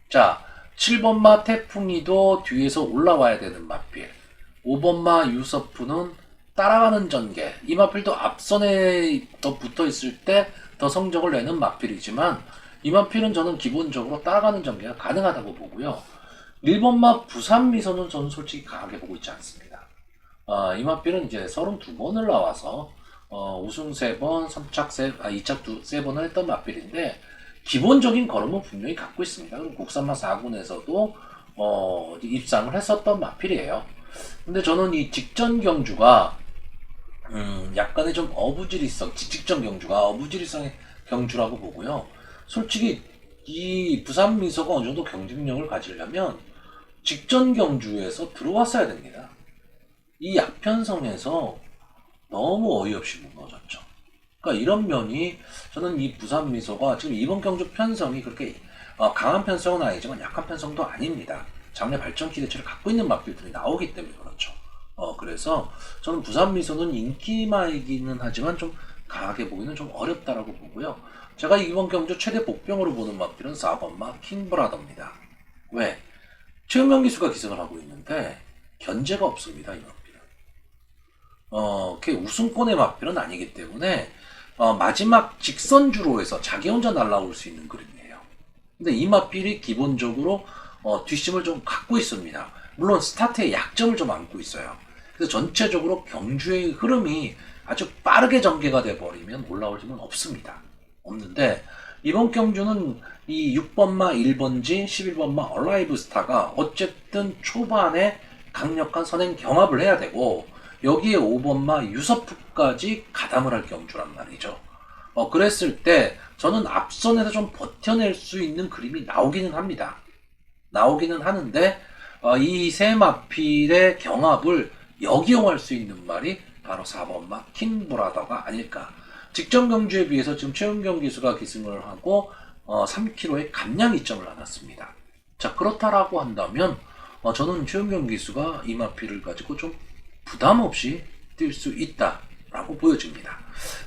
자, 7번마 태풍이도 뒤에서 올라와야 되는 마필. 5번마 유서프는 따라가는 전개. 이 마필도 앞선에 더 붙어 있을 때 더 성적을 내는 마필이지만 이 마필은 저는 기본적으로 따라가는 전개가 가능하다고 보고요. 1번마 부산미소는 저는 솔직히 강하게 보고 있지 않습니다. 이 마필은 이제 32번을 나와서 우승 3번, 2착 3번을 했던 마필인데 기본적인 걸음은 분명히 갖고 있습니다. 그럼 국산마 4군에서도 입상을 했었던 마필이에요. 근데 저는 이 직전 경주가 약간의 좀 어부지리성, 직전 경주가 어부지리성의 경주라고 보고요. 솔직히 이 부산 미소가 어느 정도 경쟁력을 가지려면 직전 경주에서 들어왔어야 됩니다. 이 약편성에서 너무 어이없이 무너졌죠. 그러니까 이런 면이 저는 이 부산 미소가 지금 이번 경주 편성이 그렇게 강한 편성은 아니지만 약한 편성도 아닙니다. 장래 발전 기대치를 갖고 있는 마필들이 나오기 때문에 그렇죠. 그래서 저는 부산 미소는 인기마이기는 하지만 좀 강하게 보기는 좀 어렵다라고 보고요. 제가 이번 경주 최대 복병으로 보는 마필은 4번마 킹브라더입니다. 왜? 최은명 기수가 기승을 하고 있는데 견제가 없습니다. 이 마필은. 그게 우승권의 마필은 아니기 때문에 마지막 직선주로에서 자기 혼자 날아올 수 있는 그림이에요. 근데 이 마필이 기본적으로 뒷심을 좀 갖고 있습니다. 물론 스타트의 약점을 좀 안고 있어요. 그래서 전체적으로 경주의 흐름이 아주 빠르게 전개가 돼버리면 올라올 힘은 없습니다. 없는데 이번 경주는 이 6번마 1번지 11번마 얼라이브 스타가 어쨌든 초반에 강력한 선행 경합을 해야 되고 여기에 5번마 유서프까지 가담을 할 경주란 말이죠. 그랬을 때 저는 앞선에서 좀 버텨낼 수 있는 그림이 나오기는 합니다. 나오기는 하는데 이 세 마필의 경합을 역이용할 수 있는 말이 바로 4번마 킹브라더가 아닐까. 직전 경주에 비해서 지금 최은경 기수가 기승을 하고 3km의 감량 이점을 나눴습니다. 자, 그렇다라고 한다면 저는 최은경 기수가 이 마필을 가지고 좀 부담 없이 뛸 수 있다라고 보여집니다.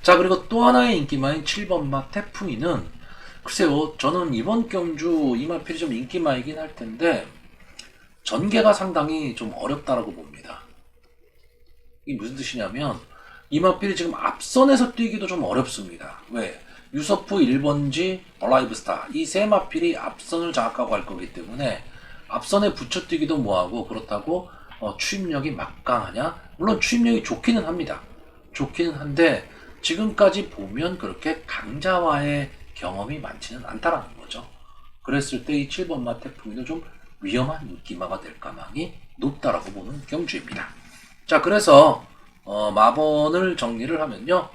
자, 그리고 또 하나의 인기마인 7번마 태풍이는 글쎄요, 저는 이번 경주 이 마필이 좀 인기마이긴 할 텐데 전개가 상당히 좀 어렵다라고 봅니다. 이게 무슨 뜻이냐면 이 마필이 지금 앞선에서 뛰기도 좀 어렵습니다. 왜? 유서프 1번지 얼라이브 스타 이 세 마필이 앞선을 장악하고 할 거기 때문에 앞선에 붙여뛰기도 뭐하고 그렇다고 추임력이 막강하냐? 물론 추임력이 좋기는 합니다. 좋기는 한데 지금까지 보면 그렇게 강자와의 경험이 많지는 않다라는 거죠. 그랬을 때 이 7번마 태풍이도 좀 위험한 인기마가 될 가망이 높다라고 보는 경주입니다. 자, 그래서 마번을 정리를 하면요.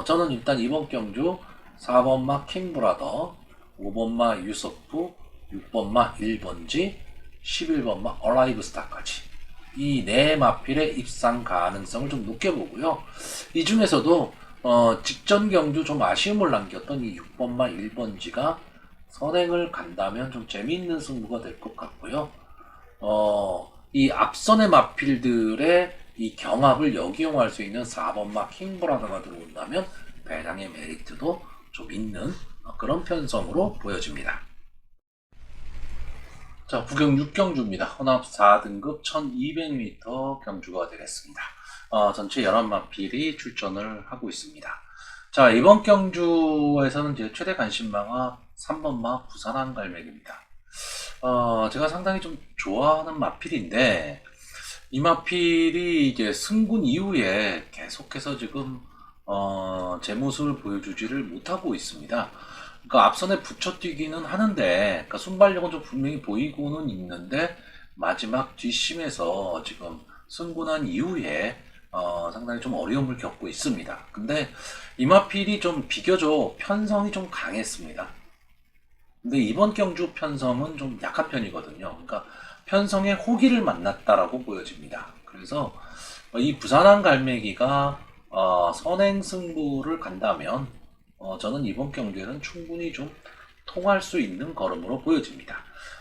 저는 일단 이번 경주 4번마 킹브라더, 5번마 유서프, 6번마 1번지, 11번마 얼라이브 스타까지 이 네 마필의 입상 가능성을 좀 높게 보고요. 이 중에서도 직전 경주 좀 아쉬움을 남겼던 이 6번마 1번지가 선행을 간다면 좀 재미있는 승부가 될 것 같고요. 이 앞선의 마필들의 이 경합을 역이용할 수 있는 4번마 킹브라더가 들어온다면 배당의 메리트도 좀 있는 그런 편성으로 보여집니다. 자, 부경 6경주입니다. 혼합 4등급 1200m 경주가 되겠습니다. 전체 11마필이 출전을 하고 있습니다. 자, 이번 경주에서는 이제 최대 관심마가 3번마 부산항 갈매기입니다. 제가 상당히 좀 좋아하는 마필인데 이 마필이 이제 승군 이후에 계속해서 지금 제 모습을 보여주지를 못하고 있습니다. 그러니까 앞선에 붙여뛰기는 하는데, 그러니까 순발력은 좀 분명히 보이고는 있는데 마지막 뒷심에서 지금 승군한 이후에 상당히 좀 어려움을 겪고 있습니다. 근데 이 마필이 좀 비교적 편성이 좀 강했습니다. 근데 이번 경주 편성은 좀 약한 편이거든요. 그러니까 편성의 호기를 만났다라고 보여집니다. 그래서 이 부산항 갈매기가 선행 승부를 간다면 저는 이번 경주에는 충분히 좀 통할 수 있는 걸음으로 보여집니다.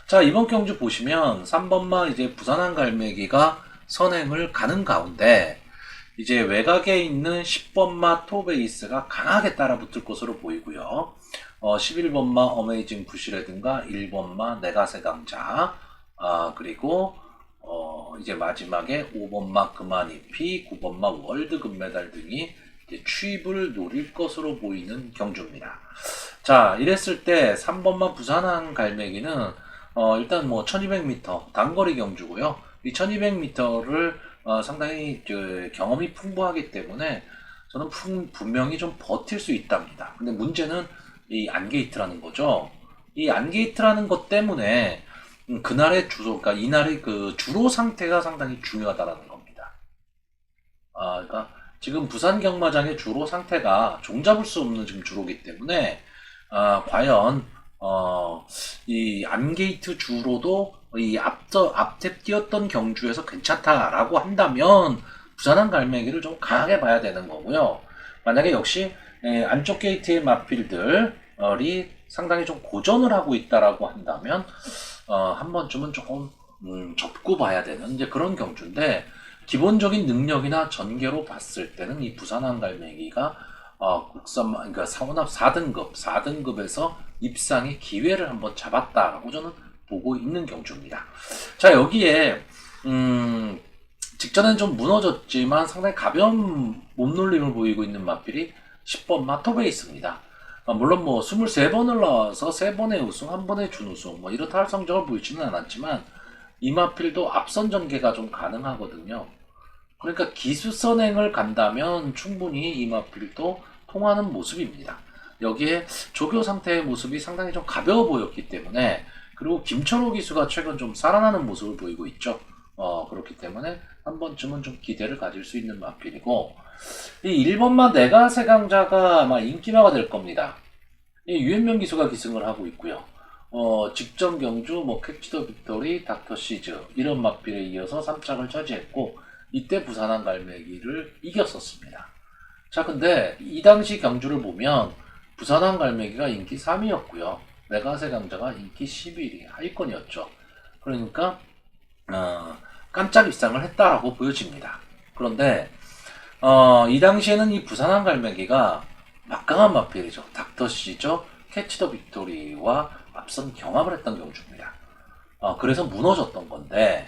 자, 이번 경주 보시면 3번마 이제 부산항 갈매기가 선행을 가는 가운데 이제 외곽에 있는 10번마 토베이스가 강하게 따라붙을 것으로 보이고요. 11번마 어메이징 부시라든가 1번마 내가세 강자, 그리고 이제 마지막에 5번마 그마니피, 9번마 월드 금메달 등이 이제 취입을 노릴 것으로 보이는 경주입니다. 자, 이랬을 때 3번마 부산항 갈매기는 일단 뭐 1200m 단거리 경주고요. 이 1200m를 상당히 경험이 풍부하기 때문에 저는 분명히 좀 버틸 수 있답니다. 근데 문제는 이 안게이트라는 거죠. 이 안게이트라는 것 때문에 그날의 주소, 그러니까 이날의 그 주로 상태가 상당히 중요하다라는 겁니다. 그러니까 지금 부산 경마장의 주로 상태가 종잡을 수 없는 지금 주로기 때문에 과연 이 안게이트 주로도 이 앞에 뛰었던 경주에서 괜찮다라고 한다면 부산항 갈매기를 좀 강하게 봐야 되는 거고요. 만약에 역시 안쪽 게이트의 마필들이 상당히 좀 고전을 하고 있다라고 한다면 한 번쯤은 조금 접고 봐야 되는 이제 그런 경주인데, 기본적인 능력이나 전개로 봤을 때는 이 부산항 갈매기가 국산 그러니까 사원합 4등급에서 입상의 기회를 한번 잡았다라고 저는 보고 있는 경주입니다. 자, 여기에 직전엔 좀 무너졌지만 상당히 가벼운 몸놀림을 보이고 있는 마필이 10번 마토베이스입니다. 물론 뭐 23번을 나와서 3번의 우승, 1번의 준우승 뭐 이렇다 할 성적을 보이지는 않았지만 이마필도 앞선 전개가 좀 가능하거든요. 그러니까 기수 선행을 간다면 충분히 이마필도 통하는 모습입니다. 여기에 조교 상태의 모습이 상당히 좀 가벼워 보였기 때문에, 그리고 김철호 기수가 최근 좀 살아나는 모습을 보이고 있죠. 그렇기 때문에 한 번쯤은 좀 기대를 가질 수 있는 마필이고, 이 1번마 내가세 강자가 아마 인기마가 될 겁니다. 이 유현명 기수가 기승을 하고 있고요. 직전 경주, 뭐 캐치 더 빅토리, 닥터 시즈 이런 마필에 이어서 3착을 차지했고 이때 부산항 갈매기를 이겼었습니다. 자, 근데 이 당시 경주를 보면 부산항 갈매기가 인기 3위였고요. 내가세 강자가 인기 11위 하위권이었죠. 그러니까 깜짝 입상을 했다라고 보여집니다. 그런데 이 당시에는 이 부산항 갈매기가 막강한 마필이죠. 닥터시죠. 캐치 더 빅토리와 앞선 경합을 했던 경주입니다. 그래서 무너졌던 건데,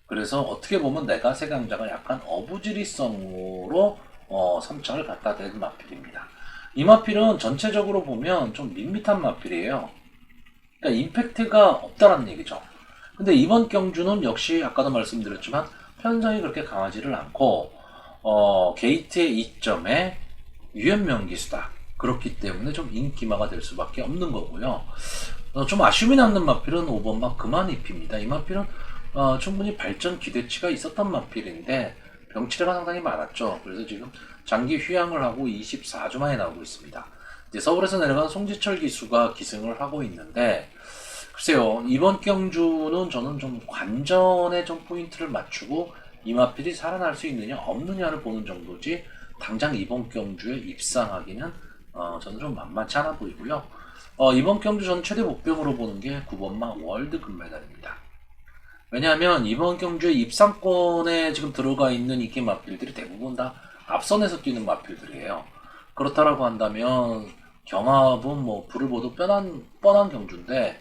그래서 어떻게 보면 내가세 강자가 약간 어부지리성으로 3착을 갖다 댄 마필입니다. 이 마필은 전체적으로 보면 좀 밋밋한 마필이에요. 그러니까 임팩트가 없다라는 얘기죠. 근데 이번 경주는 역시 아까도 말씀드렸지만 편성이 그렇게 강하지를 않고 게이트의 이점에 유현명 기수다. 그렇기 때문에 좀 인기마가 될 수밖에 없는 거고요. 좀 아쉬움이 남는 마필은 5번마 그만잎입니다. 이 마필은 충분히 발전 기대치가 있었던 마필인데 병치레가 상당히 많았죠. 그래서 지금 장기 휴양을 하고 24주 만에 나오고 있습니다. 이제 서울에서 내려간 송지철 기수가 기승을 하고 있는데, 글쎄요, 이번 경주는 저는 좀 관전에 좀 포인트를 맞추고 이 마필이 살아날 수 있느냐 없느냐를 보는 정도지, 당장 이번 경주에 입상하기는 저는 좀 만만치 않아 보이고요. 이번 경주 저는 최대 목표으로 보는 게 9번마 월드 금메달입니다. 왜냐하면 이번 경주에 입상권에 지금 들어가 있는 이기 마필들이 대부분 다 앞선에서 뛰는 마필들이에요. 그렇다라고 한다면 경합은 뭐 불을 보도 뻔한 경주인데,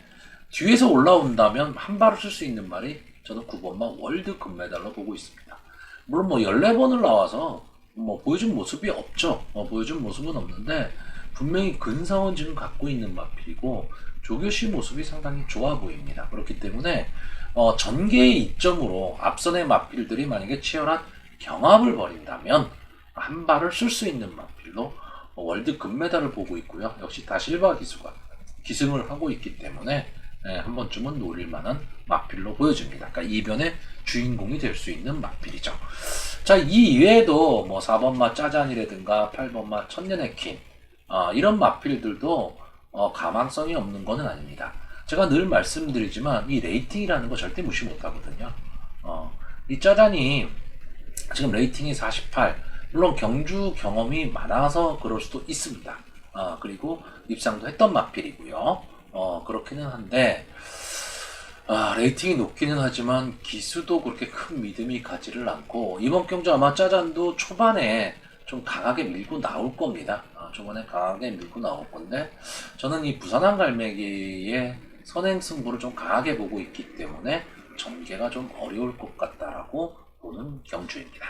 뒤에서 올라온다면 한 발을 쓸 수 있는 말이 저는 9번마 월드 금메달로 보고 있습니다. 물론 뭐 14번을 나와서 뭐 보여준 모습이 없죠. 보여준 모습은 없는데 분명히 근성은 지금 갖고 있는 마필이고 조교시 모습이 상당히 좋아 보입니다. 그렇기 때문에 전개의 이점으로 앞선의 마필들이 만약에 치열한 경합을 벌인다면 한 발을 쓸 수 있는 마필로 월드 금메달을 보고 있고요. 역시 다실바 기수가 기승을 하고 있기 때문에 한 번쯤은 노릴 만한 마필로 보여집니다. 그러니까 이변의 주인공이 될 수 있는 마필이죠. 자, 이 이외에도 뭐 4번마 짜잔이라든가 8번마 천년의 킨 이런 마필들도 가망성이 없는 것은 아닙니다. 제가 늘 말씀드리지만 이 레이팅이라는 거 절대 무시 못하거든요. 이 짜잔이 지금 레이팅이 48, 물론 경주 경험이 많아서 그럴 수도 있습니다. 그리고 입상도 했던 마필이고요. 그렇기는 한데 레이팅이 높기는 하지만 기수도 그렇게 큰 믿음이 가지를 않고, 이번 경주 아마 짜잔도 초반에 좀 강하게 밀고 나올 겁니다. 초반에 강하게 밀고 나올 건데, 저는 이 부산항 갈매기의 선행 승부를 좀 강하게 보고 있기 때문에 전개가 좀 어려울 것 같다라고 보는 경주입니다.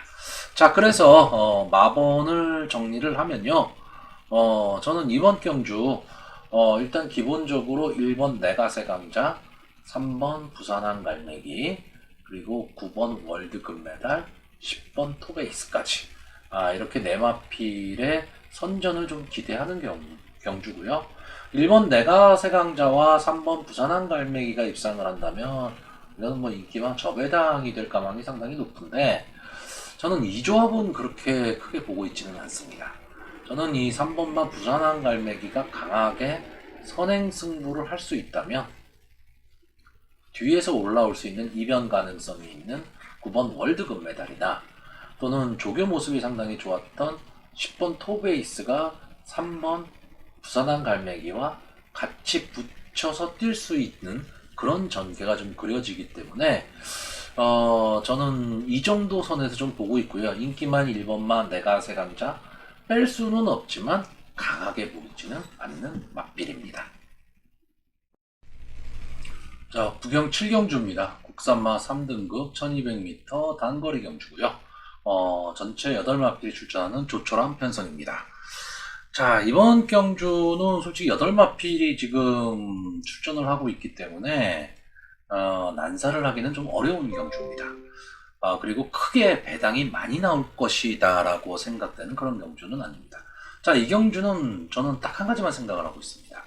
자, 그래서 마번을 정리를 하면요, 저는 이번 경주 일단 기본적으로 1번 내가세 강자, 3번 부산항 갈매기, 그리고 9번 월드 금메달, 10번 토베이스까지 이렇게 네 마필의 선전을 좀 기대하는 경주고요. 1번 내가세 강자와 3번 부산항 갈매기가 입상을 한다면 이거는 뭐 인기만 저배당이 될 가망이 상당히 높은데, 저는 이 조합은 그렇게 크게 보고 있지는 않습니다. 저는 이 3번만 부산항 갈매기가 강하게 선행 승부를 할 수 있다면 뒤에서 올라올 수 있는 이변 가능성이 있는 9번 월드 금메달이나, 또는 조교 모습이 상당히 좋았던 10번 토베이스가 3번 부산항 갈매기와 같이 붙여서 뛸 수 있는 그런 전개가 좀 그려지기 때문에 저는 이 정도 선에서 좀 보고 있고요. 인기만 1번만 내가세 강자, 뺄 수는 없지만 강하게 보이지는 않는 맛빌입니다. 자, 부경 7경주입니다. 국산마 3등급 1200m 단거리 경주고요. 전체 8마필이 출전하는 조촐한 편성입니다. 자, 이번 경주는 솔직히 8마필이 지금 출전을 하고 있기 때문에, 난사를 하기는 좀 어려운 경주입니다. 그리고 크게 배당이 많이 나올 것이다라고 생각되는 그런 경주는 아닙니다. 자, 이 경주는 저는 딱 한 가지만 생각을 하고 있습니다.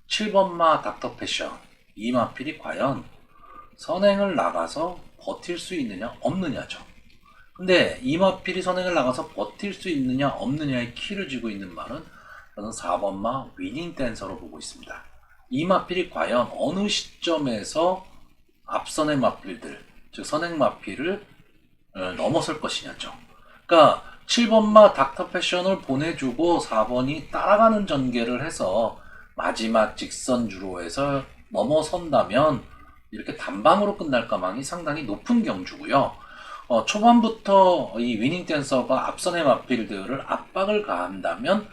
7번마 닥터 패션, 이 마필이 과연 선행을 나가서 버틸 수 있느냐, 없느냐죠. 근데 이 마필이 선행을 나가서 버틸 수 있느냐, 없느냐의 키를 쥐고 있는 말은 저는 4번마 위닝 댄서로 보고 있습니다. 이 마필이 과연 어느 시점에서 앞선의 마필들, 즉 선행 마필을 넘어설 것이냐죠. 그러니까 7번마 닥터 패션을 보내주고 4번이 따라가는 전개를 해서 마지막 직선주로 해서 넘어선다면 이렇게 단방으로 끝날 가망이 상당히 높은 경주고요. 초반부터 이 위닝 댄서가 앞선의 마필들을 압박을 가한다면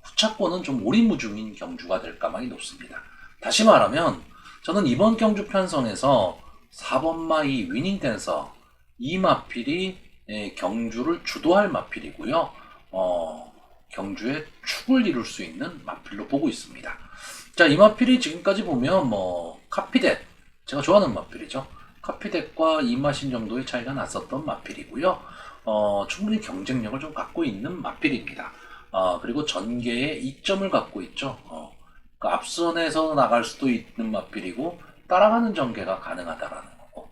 후차권은 좀 오리무중인 경주가 될 가망이 높습니다. 다시 말하면 저는 이번 경주 편성에서 4번마 이 위닝 댄서 이 마필이 경주를 주도할 마필이고요. 경주의 축을 이룰 수 있는 마필로 보고 있습니다. 자, 이 마필이 지금까지 보면 카피댓, 제가 좋아하는 마필이죠. 카피댓과 이마신 정도의 차이가 났었던 마필이고요. 충분히 경쟁력을 좀 갖고 있는 마필입니다. 그리고 전개에 이점을 갖고 있죠. 그러니까 앞선에서 나갈 수도 있는 마필이고 따라가는 전개가 가능하다라는 거고,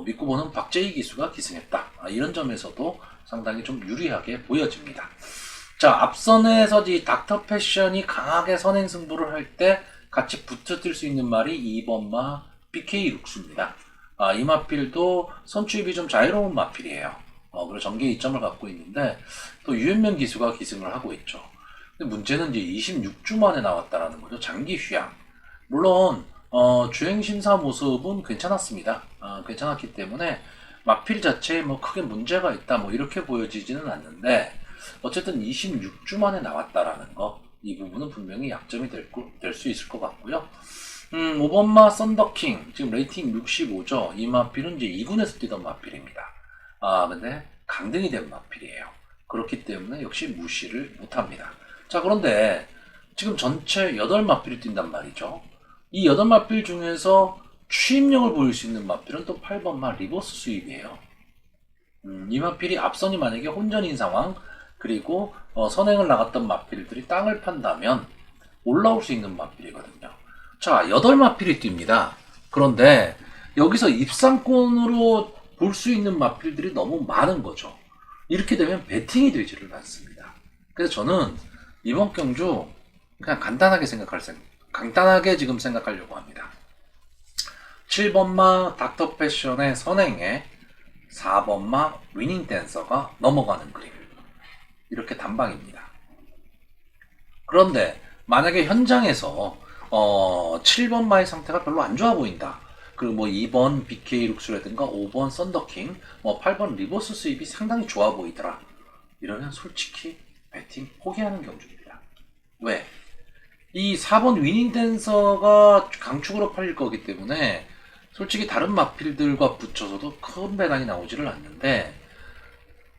믿고 보는 박재희 기수가 기승했다. 이런 점에서도 상당히 좀 유리하게 보여집니다. 자, 앞선에서 이 닥터 패션이 강하게 선행 승부를 할 때 같이 붙어들 수 있는 말이 2번마 BK 룩스입니다. 이 마필도 선추입이 좀 자유로운 마필이에요. 그리고 전개 이점을 갖고 있는데 또 유현명 기수가 기승을 하고 있죠. 근데 문제는 이제 26주 만에 나왔다라는 거죠. 장기 휴양. 물론 주행 심사 모습은 괜찮았습니다. 괜찮았기 때문에 마필 자체에 크게 문제가 있다 이렇게 보여지지는 않는데 어쨌든 26주 만에 나왔다라는 거, 이 부분은 분명히 약점이 될 수 있을 것 같고요. 5번마 썬더킹, 지금 레이팅 65죠. 이 마필은 이제 2군에서 뛰던 마필입니다. 근데 강등이 된 마필이에요. 그렇기 때문에 역시 무시를 못합니다. 자, 그런데 지금 전체 8마필이 뛴단 말이죠. 이 8마필 중에서 추임력을 보일 수 있는 마필은 또 8번마 리버스 수입이에요. 이 마필이 앞선이 만약에 혼전인 상황, 그리고 선행을 나갔던 마필들이 땅을 판다면 올라올 수 있는 마필이거든요. 자, 8마필이 뜁니다. 그런데 여기서 입상권으로 볼 수 있는 마필들이 너무 많은 거죠. 이렇게 되면 배팅이 되지를 않습니다. 그래서 저는 이번 경주 그냥 간단하게 지금 생각하려고 합니다. 7번마 닥터 패션의 선행에 4번마 위닝 댄서가 넘어가는 그림. 이렇게 단방입니다. 그런데 만약에 현장에서 7번마의 상태가 별로 안 좋아 보인다. 그리고 2번 BK 룩스라든가 5번 썬더킹, 8번 리버스 수입이 상당히 좋아 보이더라. 이러면 솔직히 배팅 포기하는 경주입니다. 왜? 이 4번 위닝 댄서가 강축으로 팔릴 거기 때문에 솔직히 다른 마필들과 붙여서도 큰 배당이 나오지를 않는데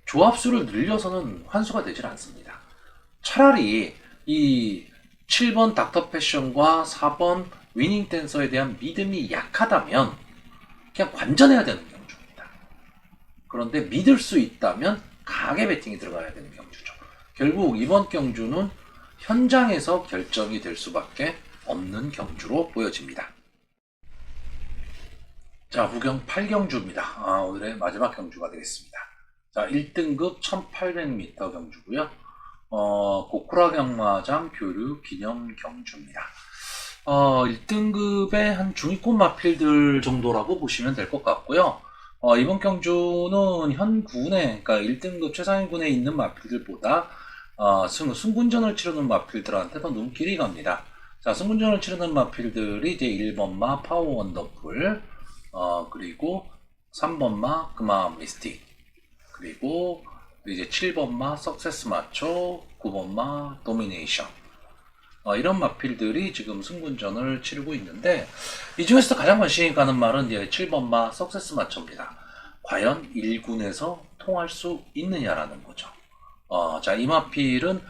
조합수를 늘려서는 환수가 되질 않습니다. 차라리 이 7번 닥터 패션과 4번 위닝 댄서에 대한 믿음이 약하다면 그냥 관전해야 되는 경주입니다. 그런데 믿을 수 있다면 강하게 배팅이 들어가야 되는 경주죠. 결국 이번 경주는 현장에서 결정이 될 수밖에 없는 경주로 보여집니다. 자, 후경 8경주입니다. 오늘의 마지막 경주가 되겠습니다. 자, 1등급 1800m 경주고요. 고쿠라 경마장 교류 기념 경주입니다. 1등급의 한 중위권 마필들 정도라고 보시면 될 것 같고요. 이번 경주는 현 군에, 그러니까 1등급 최상위군에 있는 마필들보다 승군전을 치르는 마필들한테 더 눈길이 갑니다. 자, 승군전을 치르는 마필들이 이제 1번마 파워 원더풀, 그리고 3번마 금화 미스틱, 그리고 이제 7번마 석세스 마초, 9번마 도미네이션, 이런 마필들이 지금 승군전을 치르고 있는데 이 중에서 가장 관심이 가는 말은 이제 7번마 석세스 마초입니다. 과연 1군에서 통할 수 있느냐라는 거죠. 자, 이 마필은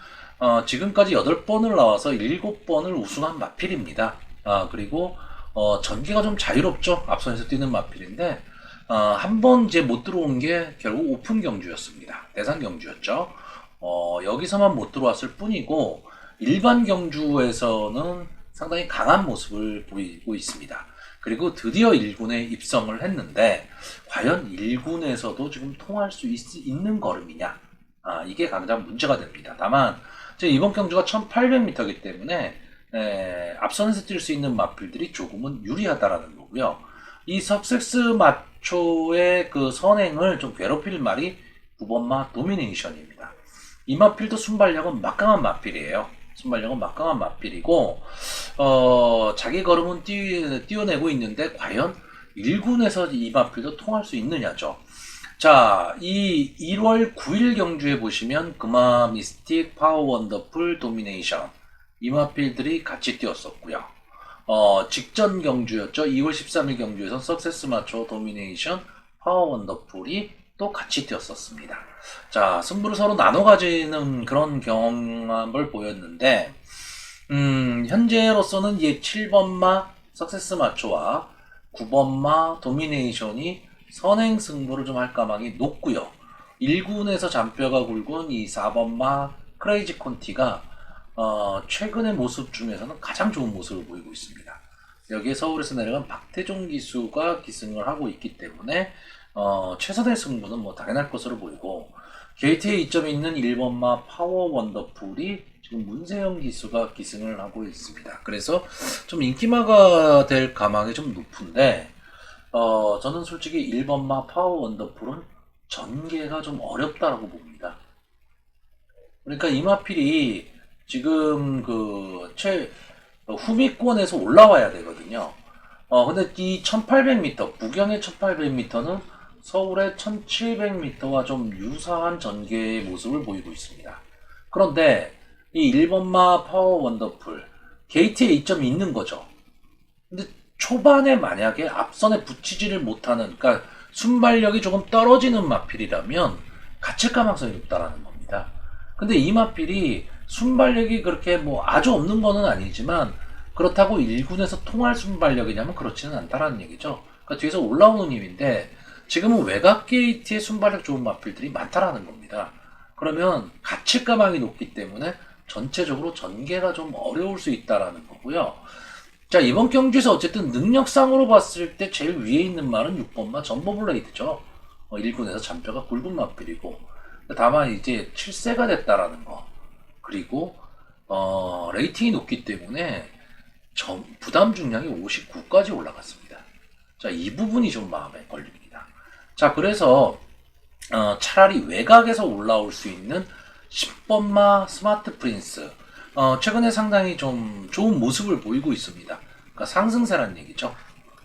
지금까지 8번을 나와서 7번을 우승한 마필입니다. 그리고 전개가 좀 자유롭죠. 앞선에서 뛰는 마필인데 한 번 이제 못 들어온 게 결국 오픈 경주였습니다. 대상 경주였죠. 여기서만 못 들어왔을 뿐이고 일반 경주에서는 상당히 강한 모습을 보이고 있습니다. 그리고 드디어 1군에 입성을 했는데 과연 1군에서도 지금 통할 수 있는 걸음이냐? 이게 가장 문제가 됩니다. 다만 이번 경주가 1800m이기 때문에 앞선에서 뛸 수 있는 마필들이 조금은 유리하다라는 거고요. 이 석섹스 마초의 그 선행을 좀 괴롭힐 말이 9번마 도미네이션입니다. 이 마필도 순발력은 막강한 마필이에요. 순발력은 막강한 마필이고 자기 걸음은 띄워내고 있는데 과연 1군에서 이 마필도 통할 수 있느냐죠. 자, 이 1월 9일 경주에 보시면 금화 미스틱, 파워 원더풀, 도미네이션 이 마필들이 같이 뛰었었고요. 직전 경주였죠. 2월 13일 경주에서 석세스 마초, 도미네이션, 파워 원더풀이 또 같이 뛰었었습니다. 자, 승부를 서로 나눠 가지는 그런 경험을 보였는데 현재로서는 이제 7번마 석세스 마초와 9번마 도미네이션이 선행 승부를 좀 할 가망이 높고요. 1군에서 잔뼈가 굵은 이 4번마 크레이지 콘티가 최근의 모습 중에서는 가장 좋은 모습을 보이고 있습니다. 여기에 서울에서 내려간 박태종 기수가 기승을 하고 있기 때문에 최선의 승부는 뭐 당연할 것으로 보이고 게이트에 이점이 있는 1번마 파워 원더풀이 지금 문세영 기수가 기승을 하고 있습니다. 그래서 좀 인기마가 될 가망이 좀 높은데 저는 솔직히 1번마 파워 원더풀은 전개가 좀 어렵다라고 봅니다. 그러니까 이 마필이 지금 후미권에서 올라와야 되거든요. 근데 이 1800m, 부경의 1800m는 서울의 1700m와 좀 유사한 전개의 모습을 보이고 있습니다. 그런데 이 1번마 파워 원더풀, 게이트에 이점이 있는 거죠. 근데 초반에 만약에 앞선에 붙이지를 못하는, 그러니까 순발력이 조금 떨어지는 마필이라면 갇힐 가능성이 높다라는 겁니다. 근데 이 마필이 순발력이 그렇게 뭐 아주 없는 거는 아니지만 그렇다고 1군에서 통할 순발력이냐면 그렇지는 않다라는 얘기죠. 그러니까 뒤에서 올라오는 힘인데 지금은 외곽 게이트에 순발력 좋은 마필들이 많다라는 겁니다. 그러면 갇힐 가망이 높기 때문에 전체적으로 전개가 좀 어려울 수 있다라는 거고요. 자, 이번 경주에서 어쨌든 능력상으로 봤을 때 제일 위에 있는 말은 6번마 전보블레이드죠. 1군에서 잔뼈가 굵은 마필이고 다만 이제 7세가 됐다라는 거. 그리고 레이팅이 높기 때문에 부담 중량이 59까지 올라갔습니다. 자, 이 부분이 좀 마음에 걸립니다. 자, 그래서 차라리 외곽에서 올라올 수 있는 10번마 스마트 프린스 최근에 상당히 좀 좋은 모습을 보이고 있습니다. 그러니까 상승세란 얘기죠.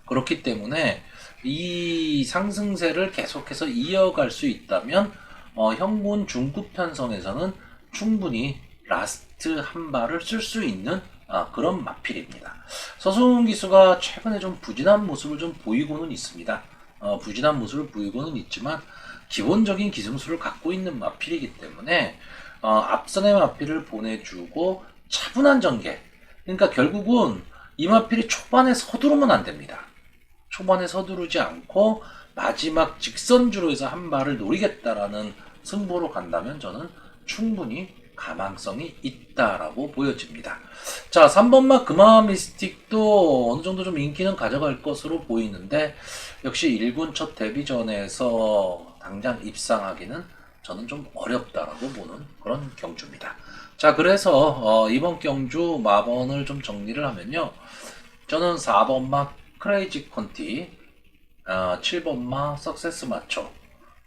그렇기 때문에 이 상승세를 계속해서 이어갈 수 있다면 형군 중급 편성에서는 충분히 라스트 한 발을 쓸 수 있는 그런 마필입니다. 서승훈 기수가 최근에 좀 부진한 모습을 좀 보이고는 있습니다. 부진한 모습을 보이고는 있지만 기본적인 기승수를 갖고 있는 마필이기 때문에 앞선의 마필을 보내주고 차분한 전개. 그러니까 결국은 이 마필이 초반에 서두르면 안 됩니다. 초반에 서두르지 않고 마지막 직선주로 해서 한 발을 노리겠다라는 승부로 간다면 저는 충분히 가망성이 있다라고 보여집니다. 자, 3번마 금화 미스틱도 어느 정도 좀 인기는 가져갈 것으로 보이는데 역시 1군 첫 데뷔전에서 당장 입상하기는 저는 좀 어렵다라고 보는 그런 경주입니다. 자, 그래서 이번 경주 마번을 좀 정리를 하면요. 저는 4번마 크레이지 콘티, 7번마 석세스 마초,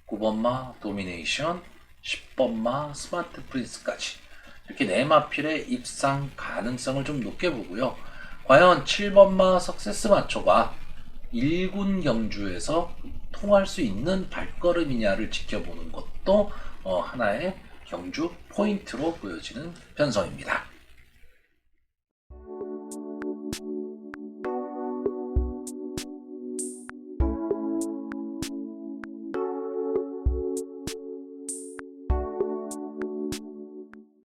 9번마 도미네이션, 10번마 스마트 프린스까지 이렇게 네 마필의 입상 가능성을 좀 높게 보고요. 과연 7번마 석세스 마초가 1군 경주에서 통할 수 있는 발걸음이냐를 지켜보는 것도 하나의 경주 포인트로 보여지는 편성입니다.